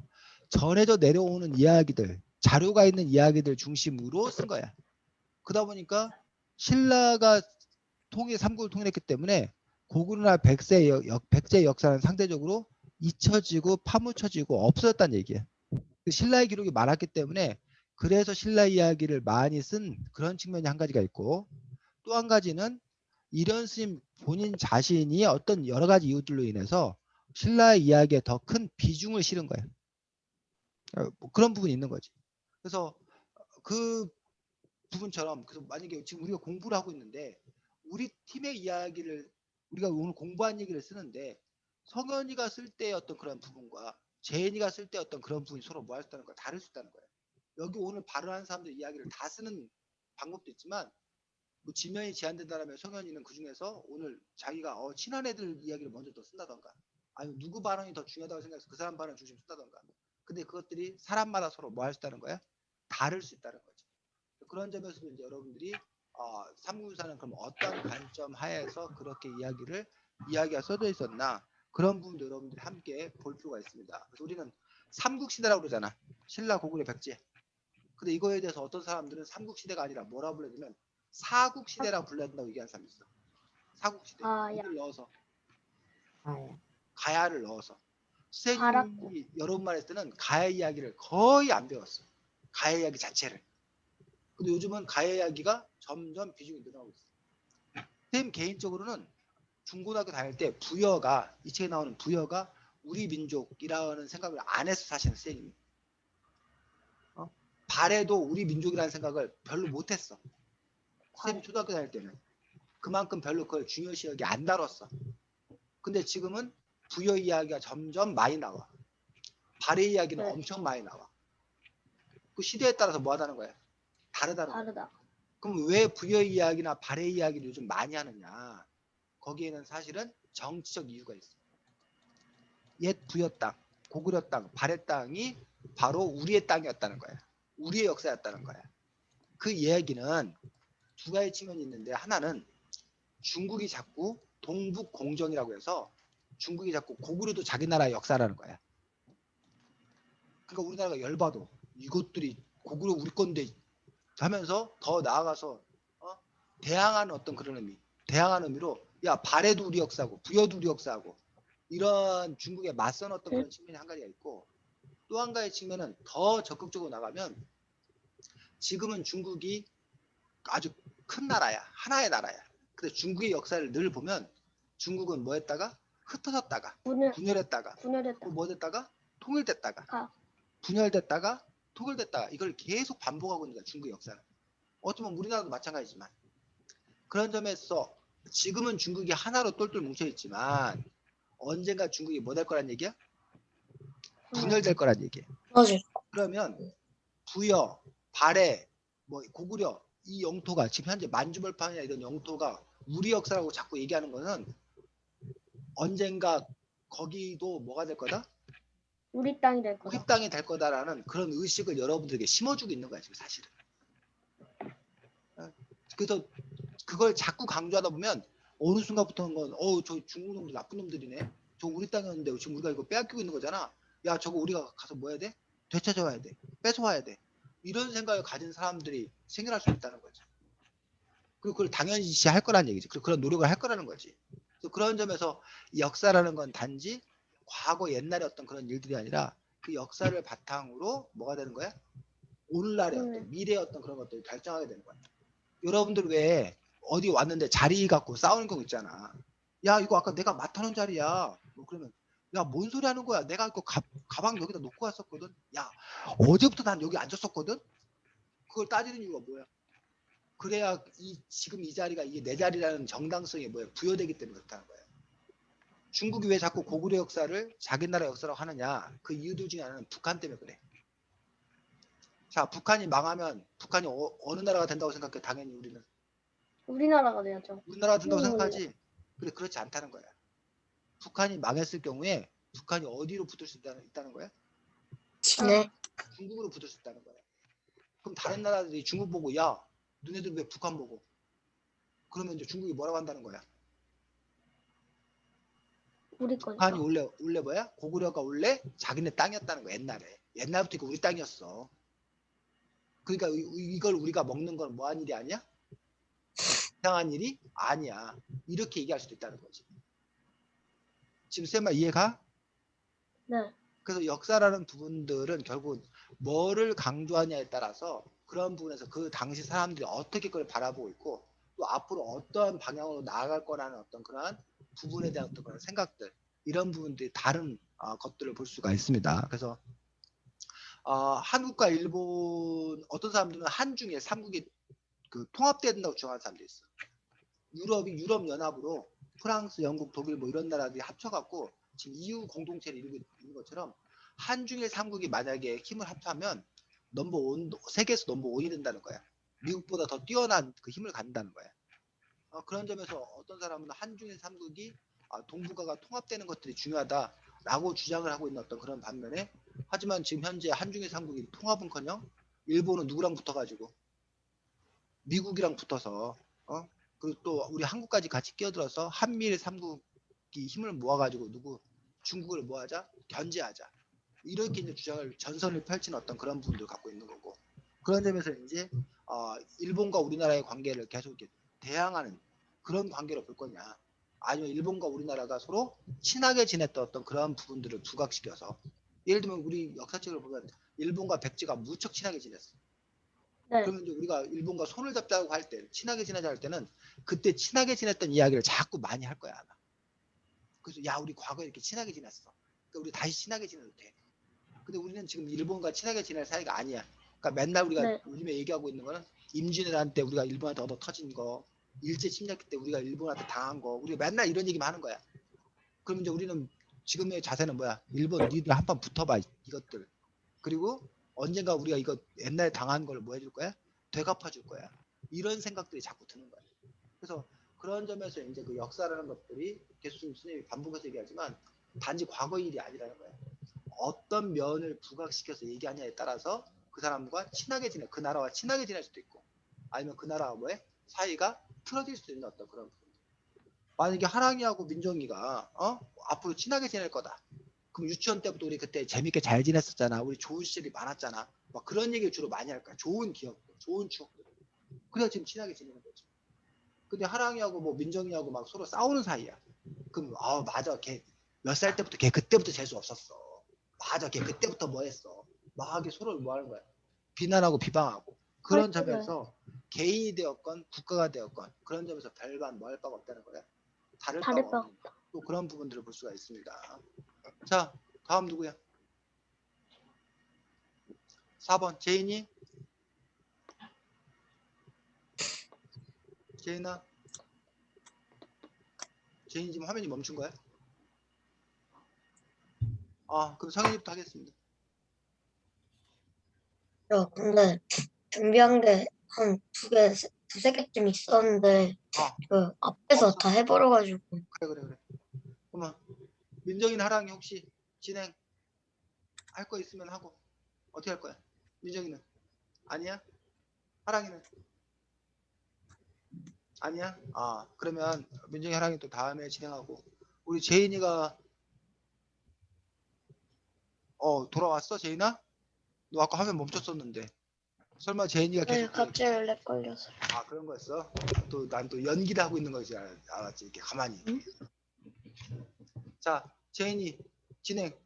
전해져 내려오는 이야기들 자료가 있는 이야기들 중심으로 쓴 거야. 그러다 보니까 신라가 삼국을 통일했기 때문에 고구려나 백제의 역사는 상대적으로 잊혀지고 파묻혀지고 없어졌다는 얘기야. 신라의 기록이 많았기 때문에 그래서 신라 이야기를 많이 쓴 그런 측면이 한 가지가 있고 또 한 가지는 이련 스님 본인 자신이 어떤 여러 가지 이유들로 인해서 신라의 이야기에 더 큰 비중을 실은 거예요. 뭐 그런 부분이 있는 거지. 그래서 그 부분처럼 그래서 만약에 지금 우리가 공부를 하고 있는데 우리 팀의 이야기를 우리가 오늘 공부한 얘기를 쓰는데 성현이가 쓸 때 어떤 그런 부분과 재현이가 쓸 때 어떤 그런 부분이 서로 뭐 할 수 있다는 거야. 다를 수 있다는 거야. 여기 오늘 발언한 사람들 이야기를 다 쓰는 방법도 있지만 뭐 지면이 제한된다면 성현이는 그 중에서 오늘 자기가 친한 애들 이야기를 먼저 더 쓴다던가 아니면 누구 발언이 더 중요하다고 생각해서 그 사람 발언 중심 쓴다던가 근데 그것들이 사람마다 서로 뭐 할 수 있다는 거야? 다를 수 있다는 거지. 그런 점에서 이제 여러분들이 삼국유사는 그럼 어떤 관점 하에서 그렇게 이야기가 써져 있었나 그런 부분도 여러분들이 함께 볼 필요가 있습니다. 그래서 우리는 삼국시대라고 그러잖아. 신라, 고구려, 백제. 근데 이거에 대해서 어떤 사람들은 삼국시대가 아니라 뭐라 불러야 되면 사국시대라고 불러야 된다고 얘기하는 사람이 있어. 사국시대. 이를 넣어서. 가야를 넣어서. 선생님이 여러분 했을 때는 가야 이야기를 거의 안 배웠어. 가야 이야기 자체를. 근데 요즘은 가야 이야기가 점점 비중이 늘어나고 있어. 선생님 개인적으로는 중고등학교 다닐 때 이 책에 나오는 부여가 우리 민족이라는 생각을 안 했어 사실은 선생님이. 발해도 우리 민족이라는 생각을 별로 못했어. 선생님 초등학교 다닐 때는. 그만큼 별로 그걸 중요시 여기 안 다뤘어. 근데 지금은 부여 이야기가 점점 많이 나와. 발해 이야기는 엄청 많이 나와. 그 시대에 따라서 뭐 하다는 거야? 다르다는 거야. 그럼 왜 부여 이야기나 발해 이야기를 요즘 많이 하느냐? 거기에는 사실은 정치적 이유가 있어. 옛 부여 땅, 고구려 땅, 발해 땅이 바로 우리의 땅이었다는 거야. 우리의 역사였다는 거야. 그 이야기는 두 가지 측면이 있는데, 하나는 중국이 자꾸 동북 공정이라고 해서 중국이 자꾸 고구려도 자기 나라의 역사라는 거야. 그러니까 우리나라가 열받아. 이것들이 고구려 우리 건데 하면서 더 나아가서 대항하는 어떤 그런 의미, 대항하는 의미로 야 발해도 우리 역사고 부여도 우리 역사고 이런 중국에 맞선 어떤 그런 측면이 한 가지가 있고, 또 한 가지 측면은 더 적극적으로 나가면 지금은 중국이 아주 큰 나라야, 하나의 나라야. 근데 중국의 역사를 늘 보면 중국은 뭐 했다가 흩어졌다가 분열했다가 분열했다. 뭐 됐다가 통일됐다가 아. 분열됐다가 통일됐다가 이걸 계속 반복하고 있는 거야, 중국의 역사는. 어쩌면 우리나라도 마찬가지지만, 그런 점에서 지금은 중국이 하나로 똘똘 뭉쳐있지만 언젠가 중국이 뭐 될 거란 얘기야? 분열될 거란 얘기야. 맞아요. 그러면 부여, 발해, 뭐 고구려 이 영토가 지금 현재 만주벌판이나 이런 영토가 우리 역사라고 자꾸 얘기하는 거는 언젠가 거기도 뭐가 될 거다? 우리 땅이 될 거다. 우리 땅이 될 거다라는 그런 의식을 여러분들에게 심어주고 있는 거야 지금 사실은. 그래서 그걸 자꾸 강조하다 보면 어느 순간부터는 건 저 중국 놈들 나쁜 놈들이네. 저 우리 땅이었는데 지금 우리가 이거 빼앗기고 있는 거잖아. 야 저거 우리가 가서 뭐 해야 돼? 되찾아와야 돼. 뺏어와야 돼. 이런 생각을 가진 사람들이 생겨날 수 있다는 거지. 그리고 그걸 당연시 할 거라는 얘기지. 그리고 그런 노력을 할 거라는 거지. 그래서 그런 점에서 역사라는 건 단지 과거 옛날의 어떤 그런 일들이 아니라 그 역사를 바탕으로 뭐가 되는 거야? 오늘날의 어떤 미래의 어떤 그런 것들을 결정하게 되는 거야. 여러분들 왜 어디 왔는데 자리 갖고 싸우는 거 있잖아. 야 이거 아까 내가 맡아놓은 자리야. 뭐 그러면 야 뭔 소리 하는 거야. 내가 이거 가방 여기다 놓고 왔었거든. 야 어제부터 난 여기 앉았었거든. 그걸 따지는 이유가 뭐야? 그래야 지금 이 자리가 이게 내 자리라는 정당성이 뭐야? 부여되기 때문에 그렇다는 거야. 중국이 왜 자꾸 고구려 역사를 자기 나라 역사라고 하느냐? 그 이유들 중에 하나는 북한 때문에 그래. 자, 북한이 망하면 북한이 어느 나라가 된다고 생각해? 당연히 우리는 우리나라가 돼야죠. 우리나라가 된다고 생각하지. 근데 그렇지 않다는 거야. 북한이 망했을 경우에 북한이 어디로 붙을 수 있다는 거야? 진해. 중국으로 붙을 수 있다는 거야. 그럼 다른 나라들이 중국 보고 야 너네들 왜 북한 보고? 그러면 이제 중국이 뭐라고 한다는 거야? 우리 거니까. 북한이 원래 뭐야? 고구려가 원래 자기네 땅이었다는 거야. 옛날부터 이거 우리 땅이었어. 그러니까 이걸 우리가 먹는 건 뭐한 일이 아니야? 이상한 일이 아니야. 이렇게 얘기할 수도 있다는 거지. 지금 쌤 말 이해가? 네. 그래서 역사라는 부분들은 결국 뭐를 강조하냐에 따라서 그런 부분에서 그 당시 사람들이 어떻게 그걸 바라보고 있고 또 앞으로 어떤 방향으로 나아갈 거라는 어떤 그런 부분에 대한 어떤 그런 생각들, 이런 부분들이 다른 것들을 볼 수가 있습니다. 그래서 한국과 일본, 어떤 사람들은 한중일 삼국이 그 통합돼야 된다고 주장하는 사람도 있어. 유럽 연합으로 프랑스, 영국, 독일 뭐 이런 나라들이 합쳐갖고 지금 EU 공동체를 이루고 있는 것처럼 한중일 삼국이 만약에 힘을 합하면 세계에서 넘버 1이 된다는 거야. 미국보다 더 뛰어난 그 힘을 갖는다는 거야. 그런 점에서 어떤 사람은 한중일 삼국이 동북아가 통합되는 것들이 중요하다라고 주장을 하고 있는 어떤 그런 반면에, 하지만 지금 현재 한중일 삼국이 통합은커녕 일본은 누구랑 붙어가지고 미국이랑 붙어서 그리고 또 우리 한국까지 같이 끼어들어서 한미일 삼국이 힘을 모아가지고 중국을 뭐하자? 견제하자. 이렇게 이제 전선을 펼치는 어떤 그런 부분들을 갖고 있는 거고, 그런 점에서 이제 일본과 우리나라의 관계를 계속 이렇게 대항하는 그런 관계로 볼 거냐, 아니면 일본과 우리나라가 서로 친하게 지냈던 어떤 그런 부분들을 부각시켜서, 예를 들면 우리 역사책을 보면 일본과 백제가 무척 친하게 지냈어. 네. 그러면 이제 우리가 일본과 손을 잡자고 할 때, 친하게 지내자 할 때는 그때 친하게 지냈던 이야기를 자꾸 많이 할 거야 아마. 그래서 야 우리 과거에 이렇게 친하게 지냈어. 그러니까 우리 다시 친하게 지내도 돼. 근데 우리는 지금 일본과 친하게 지낼 사이가 아니야. 그러니까 맨날 우리가 요즘에 얘기하고 있는 거는 임진왜란 때 우리가 일본한테 얻어 터진 거, 일제 침략 때 우리가 일본한테 당한 거, 우리가 맨날 이런 얘기만 하는 거야. 그럼 이제 우리는 지금의 자세는 뭐야? 일본 니들 한번 붙어봐 이것들. 그리고 언젠가 우리가 이거 옛날에 당한 걸 뭐 해줄 거야? 되갚아 줄 거야. 이런 생각들이 자꾸 드는 거야. 그래서 그런 점에서 이제 그 역사라는 것들이 계속 선생님이 반복해서 얘기하지만 단지 과거 일이 아니라는 거야. 어떤 면을 부각시켜서 얘기하냐에 따라서 그 사람과 친하게 지내, 그 나라와 친하게 지낼 수도 있고, 아니면 그 나라와 뭐해? 사이가 틀어질 수 있는 어떤 그런 부분. 만약에 하랑이하고 민정이가 앞으로 친하게 지낼 거다. 그럼 유치원 때부터 우리 그때 재밌게 잘 지냈었잖아. 우리 좋은 시절이 많았잖아. 막 그런 얘기를 주로 많이 할 거야. 좋은 기억들, 좋은 추억들. 그래야 지금 친하게 지내는 거지. 근데 하랑이하고 뭐 민정이하고 막 서로 싸우는 사이야. 그럼 맞아, 걔 몇 살 때부터 걔 그때부터 재수 없었어. 맞아, 걔 그때부터 뭐 했어. 막 이게 서로 뭐 하는 거야. 비난하고 비방하고. 그런 점에서 개인이 되었건 국가가 되었건 그런 점에서 별반 뭐 할 바가 없다는 거야. 다를 다를 바가 바 없는 또 그런 부분들을 볼 수가 있습니다. 자, 다음 누구야? 4번 제인이. 제인아. 제인 지금 화면이 멈춘 거야? 그럼 성현이부터 하겠습니다. 근데 준비한 게 한 두세 개쯤 있었는데 그 앞에서 없어. 다 해버려가지고. 그래. 그러면 민정이나 하랑이 혹시 진행 할 거 있으면 하고. 어떻게 할 거야? 민정이는? 아니야? 하랑이는? 아니야? 그러면 민정이 하랑이 또 다음에 진행하고. 우리 제인이가 돌아왔어? 제인아? 너 아까 화면 멈췄었는데. 설마 제인이가 네, 계속 갑자기 렉 걸려서. 그런 거였어? 또 난 또 연기를 하고 있는 거지 알았지. 이렇게 가만히. 응? 자, 제인이 진행.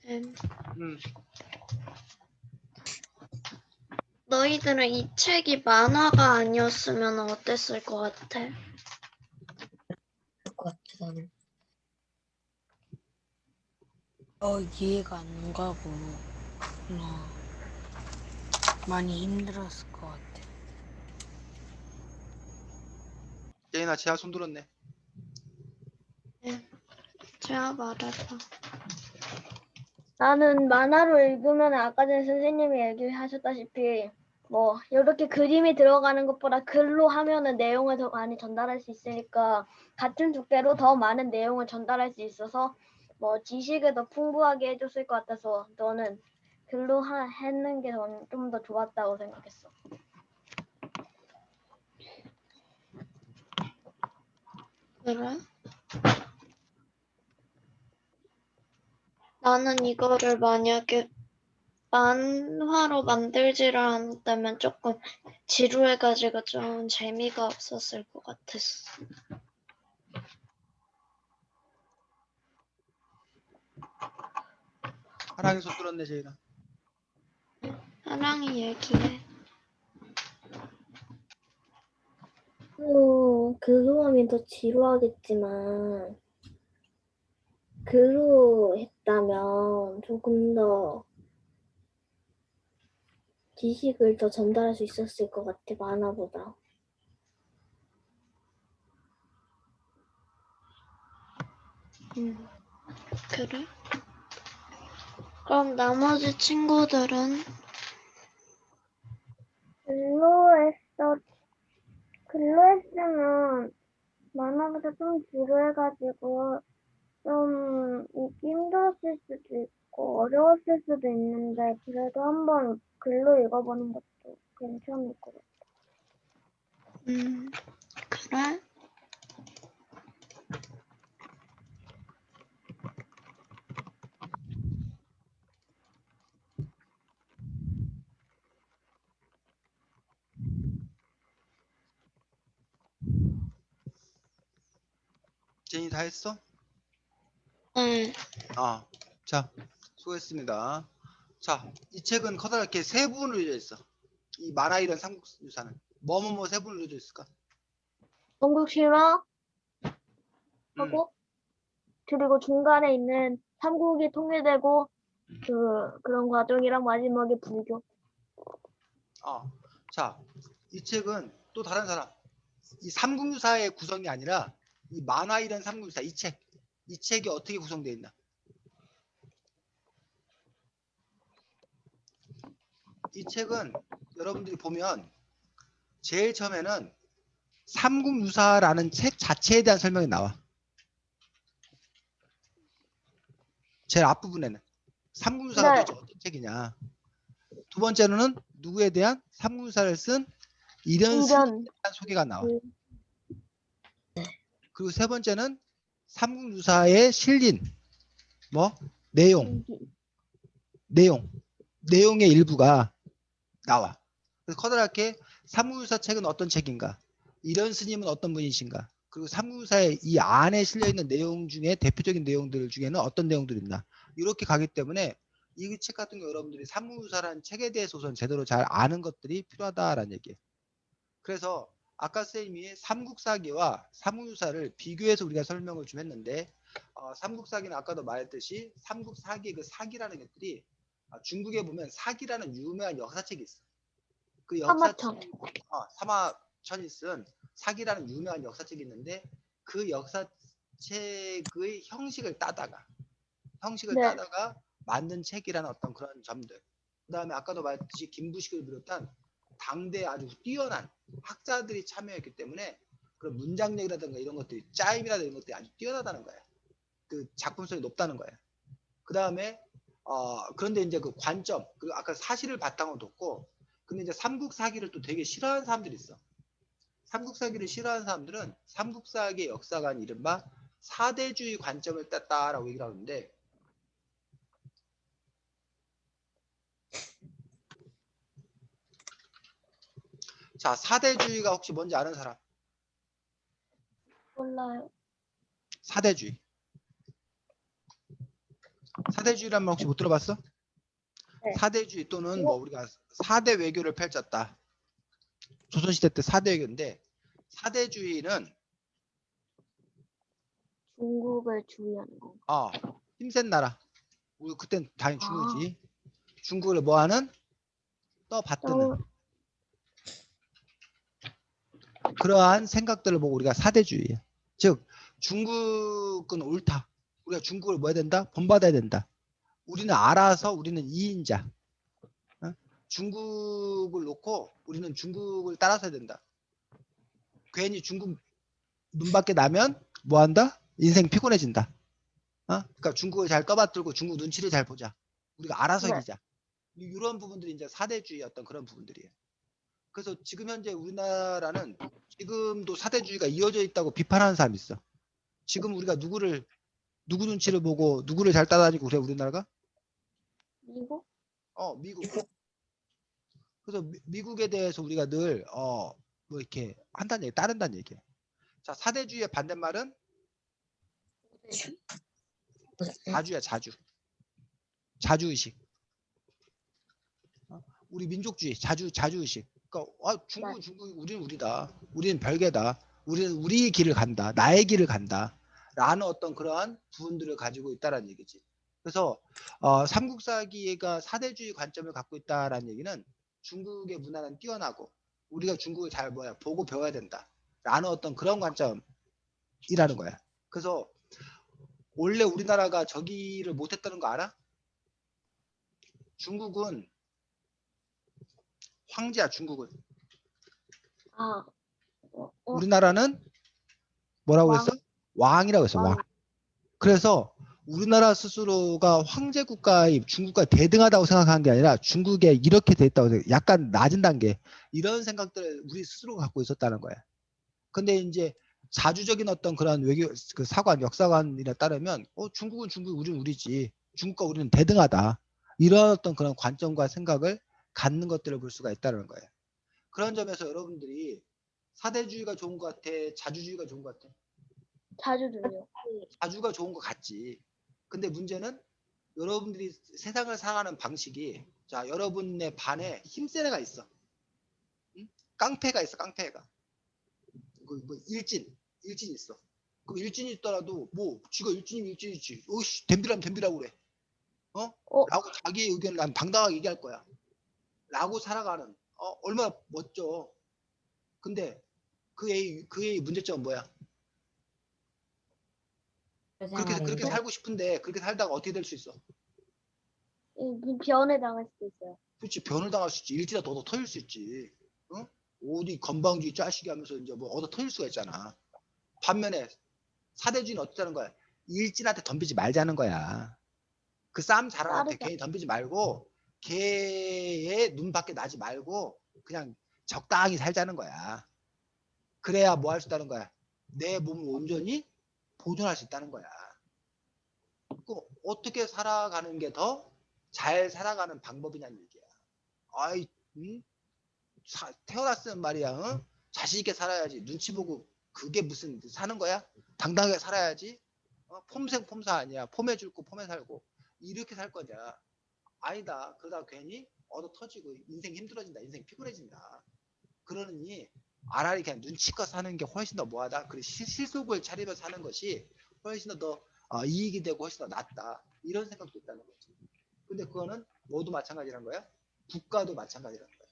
음. 너희들은 이 책이 만화가 아니었으면 어땠을 것 같아? 그럴 것 같아 나는. 이해가 안 가고 그냥 많이 힘들었을 것 같아. 제인아, 지하 손 들었네. 제가 말해봐. 나는 만화로 읽으면 아까 전에 선생님이 얘기하셨다시피 뭐 이렇게 그림이 들어가는 것보다 글로 하면은 내용을 더 많이 전달할 수 있으니까 같은 두께로 더 많은 내용을 전달할 수 있어서 뭐 지식을 더 풍부하게 해줬을 것 같아서 너는 글로 했는 게 좀 더 좋았다고 생각했어. 그래? 나는 이거를 만약에 만화로 만들지를 않았다면 조금 지루해가지고 좀 재미가 없었을 것 같았어. 하랑이 손 들었네, 제인아. 하랑이 얘기해. 글로 하면 더 지루하겠지만 글로 했다면 조금 더 지식을 더 전달할 수 있었을 것 같아, 만화보다. 그래? 그럼 나머지 친구들은? 글로 했으면 만화보다 좀 지루해가지고 좀 읽기 힘들었을 수도 있고 어려웠을 수도 있는데 그래도 한번 글로 읽어보는 것도 괜찮을 것 같아. 그래? 제인이 다 했어? 응. 자, 수고했습니다. 자, 이 책은 커다랗게 세 부분으로 이루어져 있어. 이 만화 이런 삼국유사는 뭐뭐뭐 세 부분으로 이루어져 있을까? 동국 실화 음, 하고 그리고 중간에 있는 삼국이 통일되고 그런 과정이랑 마지막에 불교. 자, 이 책은 또 다른 사람, 이 삼국유사의 구성이 아니라 이 만화 이런 삼국유사 이 책이 어떻게 구성되어 있나? 이 책은 여러분들이 보면 제일 처음에는 삼국유사라는 책 자체에 대한 설명이 나와. 제일 앞부분에는 삼국유사가 네. 도대체 어떤 책이냐. 두 번째로는 누구에 대한 삼국유사를 쓴 이련 이련. 스님에 대한 소개가 나와. 네. 그리고 세 번째는 삼국유사에 실린 뭐 내용의 일부가 나와. 그래서 커다랗게 삼국유사 책은 어떤 책인가? 이련 스님은 어떤 분이신가? 그리고 삼국유사의 이 안에 실려 있는 내용 중에 대표적인 내용들 중에는 어떤 내용들이 있나? 이렇게 가기 때문에 이 책 같은 거 여러분들이 삼국유사라는 책에 대해서 우선 제대로 잘 아는 것들이 필요하다라는 얘기예요. 그래서 아까 선생님이 삼국사기와 삼국유사를 비교해서 우리가 설명을 좀 했는데 삼국사기는 아까도 말했듯이 삼국사기 그 사기라는 것들이 중국에 보면 사기라는 유명한 역사책이 있어. 그 사마천. 사마천이 쓴 사기라는 유명한 역사책이 있는데 그 역사책의 형식을 따다가 네. 만든 책이라는 어떤 그런 점들. 그 다음에 아까도 말했듯이 김부식을 비롯한 당대 아주 뛰어난 학자들이 참여했기 때문에 그런 문장력이라든가 이런 것들이 짜임이라든가 이런 것들이 아주 뛰어나다는 거야. 그 작품성이 높다는 거야. 그 다음에 그런데 이제 그 관점 그리고 아까 사실을 바탕으로 뒀고 근데 이제 삼국사기를 또 되게 싫어하는 사람들이 있어. 삼국사기를 싫어하는 사람들은 삼국사기의 역사관 이른바 사대주의 관점을 땄다라고 얘기를 하는데 자, 사대주의가 혹시 뭔지 아는 사람? 몰라요. 사대주의. 사대주의란 말 혹시 못 들어봤어? 네. 사대주의 또는 뭐 우리가 사대 외교를 펼쳤다. 조선시대 때 사대 외교인데 사대주의는 중국을 주의하는 거. 힘센 나라. 우리 그땐 당연히 중국이지. 중국을 뭐하는? 떠받드는 그러한 생각들을 보고 우리가 사대주의예요. 즉 중국은 옳다. 우리가 중국을 뭐 해야 된다? 본받아야 된다. 우리는 알아서 우리는 이인자. 중국을 놓고 우리는 중국을 따라서야 된다. 괜히 중국 눈밖에 나면 뭐한다? 인생 피곤해진다. 그러니까 중국을 잘 떠받들고 중국 눈치를 잘 보자. 우리가 알아서 네. 이기자. 이런 부분들이 이제 사대주의 어떤 그런 부분들이에요. 그래서 지금 현재 우리나라는 지금도 사대주의가 이어져 있다고 비판하는 사람이 있어. 지금 우리가 누구 눈치를 보고 누구를 잘 따라다니고 그래 우리나라가? 미국? 미국. 그래서 미국에 대해서 우리가 늘 뭐 이렇게 한다는 얘기, 따른다는 얘기예요. 자, 사대주의의 반대말은 자주야, 자주의식. 우리 민족주의, 자주의식. 그러니까 중국, 우리는 우리다. 우리는 별개다. 우리는 우리의 길을 간다. 나의 길을 간다. 라는 어떤 그러한 부분들을 가지고 있다라는 얘기지. 그래서 삼국사기가 사대주의 관점을 갖고 있다라는 얘기는 중국의 문화는 뛰어나고 우리가 중국을 잘 보고 배워야 된다. 라는 어떤 그런 관점이라는 거야. 그래서 원래 우리나라가 저기를 못했다는 거 알아? 중국은 황제야, 중국은. 우리나라는 뭐라고 했어? 왕이라고 했어, 왕. 그래서 우리나라 스스로가 황제 국가의 중국과 대등하다고 생각하는 게 아니라 중국에 이렇게 돼 있다고 생각, 약간 낮은 단계 이런 생각들을 우리 스스로가 갖고 있었다는 거야. 근데 이제 자주적인 어떤 그런 외교 그 역사관이나 따르면 중국은 중국, 우리는 우리지. 중국과 우리는 대등하다. 이런 어떤 그런 관점과 생각을 갖는 것들을 볼 수가 있다는 거예요. 그런 점에서 여러분들이 사대주의가 좋은 것 같아? 자주주의가 좋은 것 같아? 자주주의요. 자주가 좋은 것 같지. 근데 문제는 여러분들이 세상을 살아가는 방식이 자 여러분의 반에 힘센 애가 있어. 응? 깡패가 있어. 깡패가. 뭐 일진 있어. 그 일진이 있더라도 뭐 쥐가 일진이지. 오씨 덤비라면 덤비라고 그래. 라고 자기의 의견을 난 당당하게 얘기할 거야. 라고 살아가는 얼마나 멋져. 근데 그의 문제점은 뭐야? 그렇게 살고 싶은데 그렇게 살다가 어떻게 될 수 있어? 변에 당할 수도 있어요. 그렇지, 변을 당할 수 있지. 일진아 얻어 터질 수 있지. 어디 건방지게 짜시게 하면서 이제 뭐 얻어 터질 수가 있잖아. 반면에 사대주의는 어쩌자는 거야? 일진한테 덤비지 말자는 거야. 그 싸움 잘하는 한테 괜히 덤비지 말고 개의 눈 밖에 나지 말고 그냥 적당히 살자는 거야. 그래야 뭐 할 수 있다는 거야. 내 몸을 온전히 보존할 수 있다는 거야. 그 어떻게 살아가는 게 더 잘 살아가는 방법이냐는 얘기야. 아이, 태어났으면 말이야. 응? 자신 있게 살아야지. 눈치 보고 그게 무슨 사는 거야? 당당하게 살아야지. 폼생 폼사 아니야. 폼에 죽고 폼에 살고 이렇게 살 거냐? 아니다. 그러다 괜히 얻어 터지고 인생 힘들어진다. 인생 피곤해진다. 그러니 아라리 그냥 눈치껏 사는 게 훨씬 더 뭐하다. 그리고 실속을 차리며 사는 것이 훨씬 더 이익이 되고 훨씬 더 낫다. 이런 생각도 있다는 거지. 근데 그거는 모두 마찬가지란 거야. 국가도 마찬가지란 거야.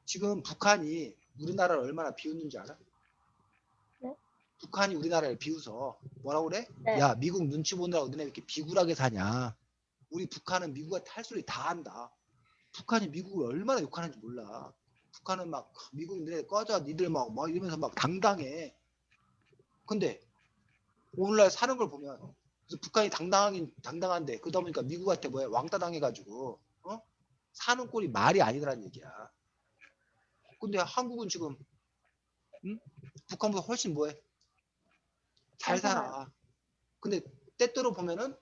지금 북한이 우리나라를 얼마나 비웃는지 알아? 네? 북한이 우리나라를 비웃어. 뭐라고 그래? 네. 야, 미국 눈치 보느라고 너네 왜 이렇게 비굴하게 사냐? 우리 북한은 미국한테 할 소리 다 한다. 북한이 미국을 얼마나 욕하는지 몰라. 북한은 막 미국 너네 꺼져 니들 막 이러면서 막 당당해. 근데 오늘날 사는 걸 보면 그래서 북한이 당당하긴 당당한데 그러다 보니까 미국한테 뭐야 왕따 당해가지고 사는 꼴이 말이 아니더란 얘기야. 근데 한국은 지금 북한보다 훨씬 뭐해? 잘 살아. 근데 때때로 보면은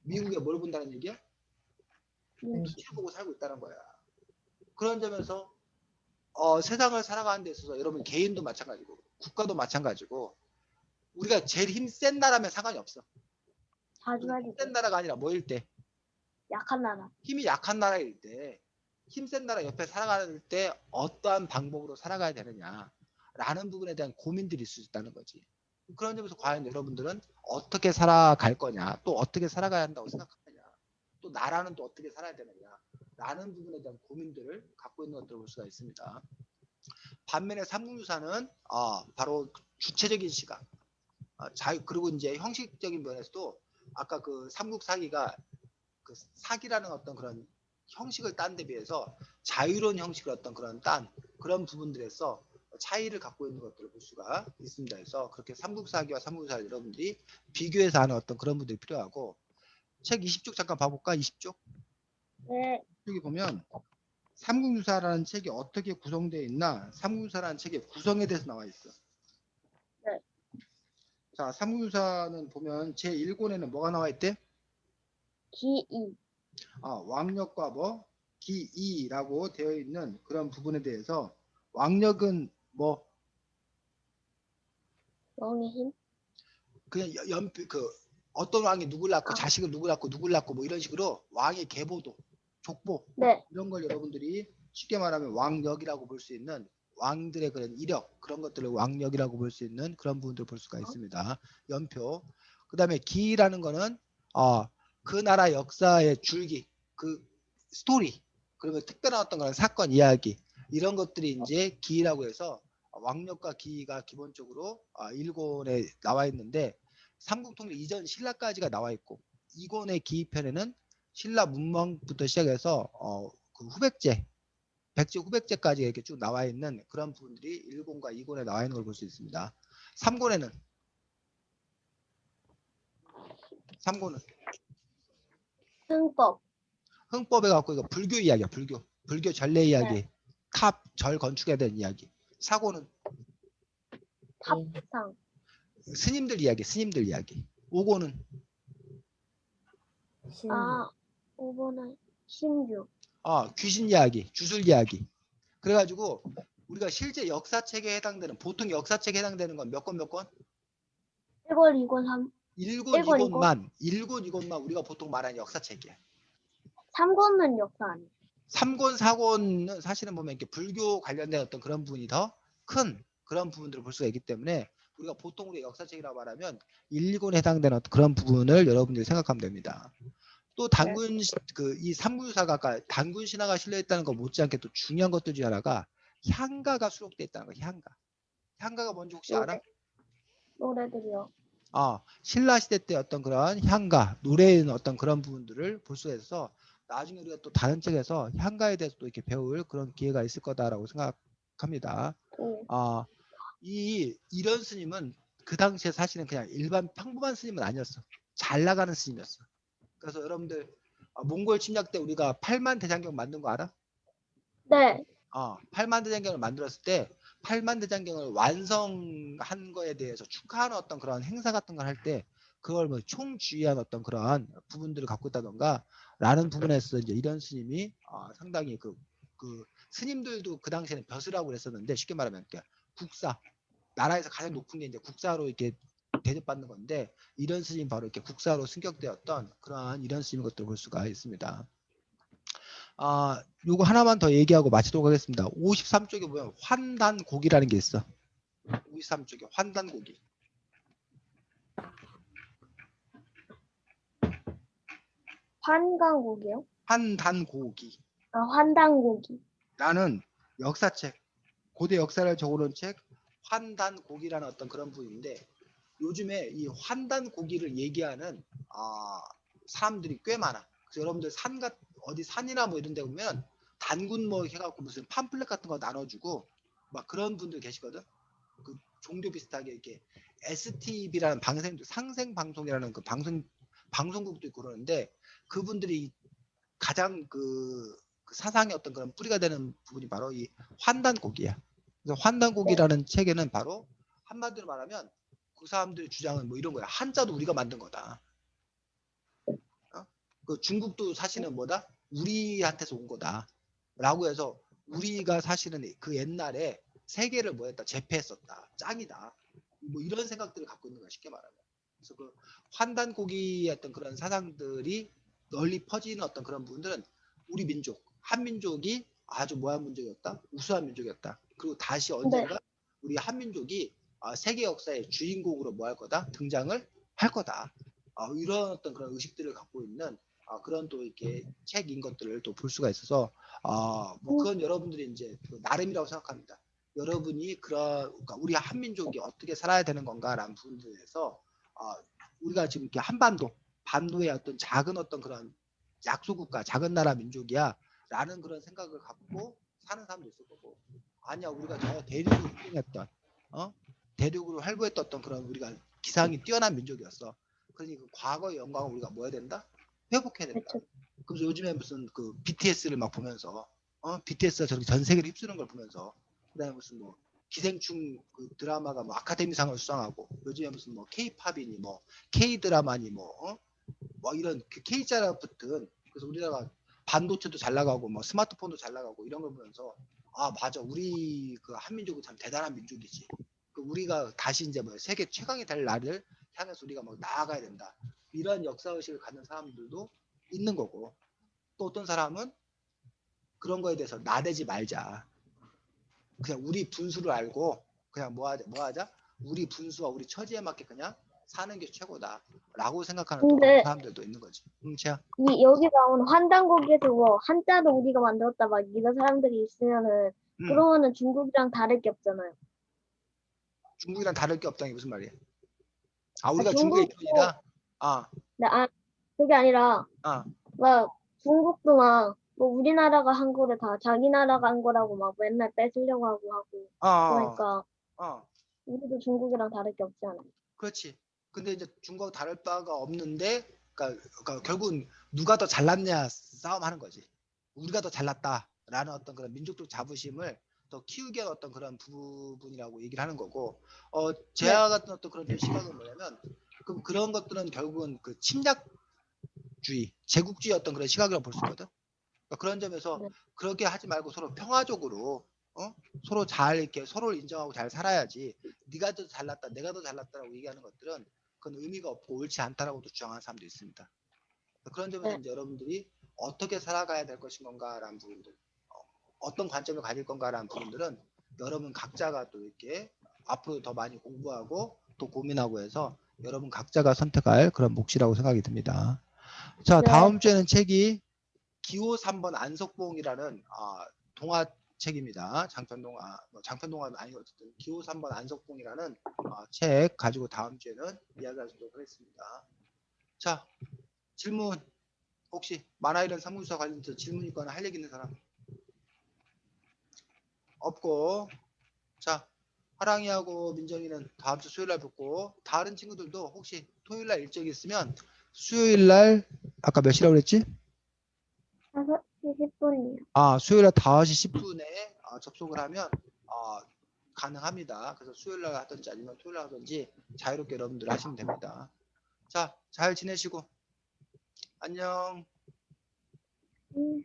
미국에 뭘 본다는 얘기야? 눈치 보고 살고 있다는 거야. 그런 점에서 세상을 살아가는 데 있어서 여러분 개인도 마찬가지고 국가도 마찬가지고 우리가 제일 힘 센 나라면 상관이 없어. 자주하지. 힘센 나라가 아니라 뭐일 때? 약한 나라. 힘이 약한 나라일 때 힘센 나라 옆에 살아갈 때 어떠한 방법으로 살아가야 되느냐 라는 부분에 대한 고민들이 있을 수 있다는 거지. 그런 점에서 과연 여러분들은 어떻게 살아갈 거냐 또 어떻게 살아가야 한다고 생각하느냐 또 나라는 또 어떻게 살아야 되느냐 라는 부분에 대한 고민들을 갖고 있는 것들을 볼 수가 있습니다. 반면에 삼국유사는 바로 주체적인 시각 그리고 이제 형식적인 면에서도 아까 그 삼국사기가 그 사기라는 어떤 그런 형식을 딴 데 비해서 자유로운 형식을 어떤 그런 부분들에서 차이를 갖고 있는 것들을 볼 수가 있습니다. 그래서 그렇게 삼국사기와 삼국유사를 여러분들이 비교해서 하는 어떤 그런 분들이 필요하고 책 20쪽 잠깐 봐볼까? 20쪽? 네. 여기 보면 삼국유사라는 책이 어떻게 구성되어 있나 삼국유사라는 책의 구성에 대해서 나와 있어. 네. 자, 삼국유사는 보면 제1권에는 뭐가 나와 있대? 기이. 왕력과 뭐 기이라고 되어 있는 그런 부분에 대해서 왕력은 뭐 왕의 힘. 그냥 어떤 왕이 누굴 낳고 자식을 누굴 낳고 뭐 이런 식으로 왕의 계보도 족보 네. 이런 걸 여러분들이 쉽게 말하면 왕력이라고 볼 수 있는 왕들의 그런 이력 그런 것들을 왕력이라고 볼 수 있는 그런 부분들을 볼 수가 있습니다. 연표. 그 다음에 기라는 거는 그 나라 역사의 줄기 그 스토리 그러면 특별한 어떤 그런 사건 이야기 이런 것들이 이제 기라고 해서 왕력과 기가 기본적으로 1권에 나와 있는데 삼국통일 이전 신라까지가 나와 있고 2권의 기편에는 신라 문명부터 시작해서 그 후백제 백제 후백제까지 이렇게 쭉 나와 있는 그런 부분들이 1권과 2권에 나와 있는 걸 볼 수 있습니다. 3권은 흥법. 흥법에 갖고 이거 불교 이야기야. 불교 전례 이야기. 탑 절 건축에 대한 이야기. 4권은 탑상. 스님들 이야기. 5권은 5번은 신규. 귀신 이야기, 주술 이야기. 그래가지고 우리가 실제 역사책에 해당되는 보통 역사책에 해당되는 건 몇 권? 1권, 2권, 3. 1권, 2권만 우리가 보통 말하는 역사책이야. 3권은 역사 아니에요. 3권, 4권은 사실은 보면 이렇게 불교 관련된 어떤 그런 부분이 더 큰 그런 부분들을 볼 수가 있기 때문에 우리가 보통 우리 역사책이라고 말하면 1, 2권에 해당되는 어떤 그런 부분을 여러분들이 생각하면 됩니다. 또 단군 이 삼국유사가 아까 단군 신화가 실려 있다는 거 못지않게 또 중요한 것들 중에 하나가 향가가 수록되어 있다는 거. 향가가 뭔지 혹시 알아? 노래들이요. 신라 시대 때 어떤 그런 향가, 노래의 어떤 그런 부분들을 볼 수가 있어서 나중에 우리가 또 다른 책에서 향가에 대해서 또 이렇게 배울 그런 기회가 있을 거다라고 생각합니다. 이런 스님은 그 당시에 사실은 그냥 일반 평범한 스님은 아니었어. 잘 나가는 스님이었어. 그래서 여러분들 몽골 침략 때 우리가 8만 대장경 만든 거 알아? 네. 8만 대장경을 만들었을 때 8만 대장경을 완성한 거에 대해서 축하하는 어떤 그런 행사 같은 걸 할 때 그걸 뭐 총주의한 어떤 그런 부분들을 갖고 있다던가 라는 부분에서 이제 이런 스님이 상당히 그 스님들도 그 당시에는 벼슬이라고 그랬었는데 쉽게 말하면 국사 나라에서 가장 높은 게 이제 국사로 이렇게 대접받는 건데 이런 스님 바로 이렇게 국사로 승격되었던 그러한 이런 스님 것들을 볼 수가 있습니다. 요거 하나만 더 얘기하고 마치도록 하겠습니다. 53쪽에 보면 환단곡이라는 게 있어. 53쪽에 환단곡이. 환강곡이요? 환단곡이. 환단곡이. 라는 역사책, 고대 역사를 적어놓은 책 환단곡이라는 어떤 그런 부분인데 요즘에 이 환단곡이를 얘기하는 사람들이 꽤 많아. 그래서 여러분들 어디 산이나 뭐 이런 데 보면 단군 뭐 해갖고 무슨 팜플렛 같은 거 나눠주고 막 그런 분들 계시거든. 그 종교 비슷하게 이렇게 STV라는 상생 방송이라는 그 방송국도 있고 그러는데 그분들이 가장 그 사상의 어떤 그런 뿌리가 되는 부분이 바로 이 환단곡이야. 그래서 환단곡이라는 책에는 바로 한마디로 말하면 그 사람들의 주장은 뭐 이런 거야. 한자도 우리가 만든 거다. 그 중국도 사실은 뭐다? 우리한테서 온 거다. 라고 해서 우리가 사실은 그 옛날에 세계를 뭐 했다? 제패했었다. 짱이다. 뭐 이런 생각들을 갖고 있는 거야. 쉽게 말하면. 그래서 그 환단고기의 어떤 그런 사상들이 널리 퍼지는 어떤 그런 부분들은 우리 민족, 한민족이 아주 뭐한 민족이었다? 우수한 민족이었다. 그리고 다시 언젠가 우리 한민족이 세계 역사의 주인공으로 뭐 할 거다? 등장을 할 거다. 이런 어떤 그런 의식들을 갖고 있는 그런 또 이렇게 책인 것들을 또 볼 수가 있어서 뭐 그건 여러분들이 이제 그 나름이라고 생각합니다. 여러분이 그러니까 우리 한민족이 어떻게 살아야 되는 건가라는 부분에 대해서 우리가 지금 이렇게 반도의 어떤 작은 어떤 그런 약소국가, 작은 나라 민족이야라는 그런 생각을 갖고 사는 사람도 있을 거고 아니야 우리가 저 대륙을 훌륭했던 대륙으로 활보했던 어떤 그런 우리가 기상이 뛰어난 민족이었어. 그러니 그 과거의 영광을 우리가 뭐 해야 된다? 회복해야 된다. 그래서 요즘에 무슨 그 BTS를 막 보면서 BTS가 저렇게 전 세계를 휩쓰는 걸 보면서 그다음에 무슨 뭐 기생충 그 드라마가 뭐 아카데미상을 수상하고 요즘에 무슨 뭐 K-팝이니 뭐 K-드라마니 뭐 이런 그 K자가 붙은 그래서 우리나라가 반도체도 잘 나가고 뭐 스마트폰도 잘 나가고 이런 걸 보면서 맞아 우리 그 한민족은 참 대단한 민족이지. 그 우리가 다시 이제 뭐 세계 최강이 될 날을 향해서 우리가 뭐 나아가야 된다. 이런 역사의식을 갖는 사람들도 있는 거고 또 어떤 사람은 그런 거에 대해서 나대지 말자. 그냥 우리 분수를 알고 그냥 뭐 하자? 우리 분수와 우리 처지에 맞게 그냥 사는 게 최고다. 라고 생각하는 또 그런 사람들도 있는 거지. 채야. 여기 나온 환단곡에서 뭐 한자도 우리가 만들었다 막 이런 사람들이 있으면은 그러면은 중국이랑 다를 게 없잖아요. 중국이랑 다를 게 없다는 게 무슨 말이야? 우리가 중국의 중국도 일원이다? 네, 그게 아니라 막 중국도 막 뭐 우리나라가 한 거를 다 자기 나라가 한 거라고 막 맨날 뺏으려고 하고 그러니까 우리도 중국이랑 다를 게 없지 않아요. 그렇지. 근데 이제 중국하고 다를 바가 없는데 그러니까 결국은 누가 더 잘났냐 싸움하는 거지. 우리가 더 잘났다라는 어떤 그런 민족적 자부심을 더 키우기 위한 어떤 그런 부분이라고 얘기를 하는 거고 제아 같은 어떤 그런 시각은 뭐냐면 그럼 그런 것들은 결국은 그 침략주의, 제국주의 어떤 그런 시각이라고 볼 수 있거든. 그러니까 그런 점에서 그렇게 하지 말고 서로 평화적으로 서로 잘 이렇게 서로를 인정하고 잘 살아야지. 네가 더 잘났다, 내가 더 잘났다라고 얘기하는 것들은 그건 의미가 없고 옳지 않다라고도 주장하는 사람도 있습니다. 그런 점에서 이제 여러분들이 어떻게 살아가야 될 것인 건가라는 부분들, 어떤 관점을 가질 건가라는 부분들은 여러분 각자가 또 이렇게 앞으로 더 많이 공부하고 또 고민하고 해서 여러분 각자가 선택할 그런 몫이라고 생각이 듭니다. 자, 다음 주에는 책이 기호 3번 안석봉이라는 동화책입니다. 장편동화는 아니고 어쨌든 기호 3번 안석봉이라는 책 가지고 다음 주에는 이야기하도록 하겠습니다. 자, 질문 혹시 만화이론 삼국지와 관련해서 질문 있거나 할 얘기 있는 사람? 없고, 자, 하랑이하고 민정이는 다음 주 수요일 날 뵙고 다른 친구들도 혹시 토요일 날 일정이 있으면 수요일 날 아까 몇 시라고 그랬지? 5시 10분이요. 수요일 날 5시 10분에 접속을 하면 가능합니다. 그래서 수요일 날 하든지 아니면 토요일 날 하든지 자유롭게 여러분들 하시면 됩니다. 자, 잘 지내시고 안녕. 음.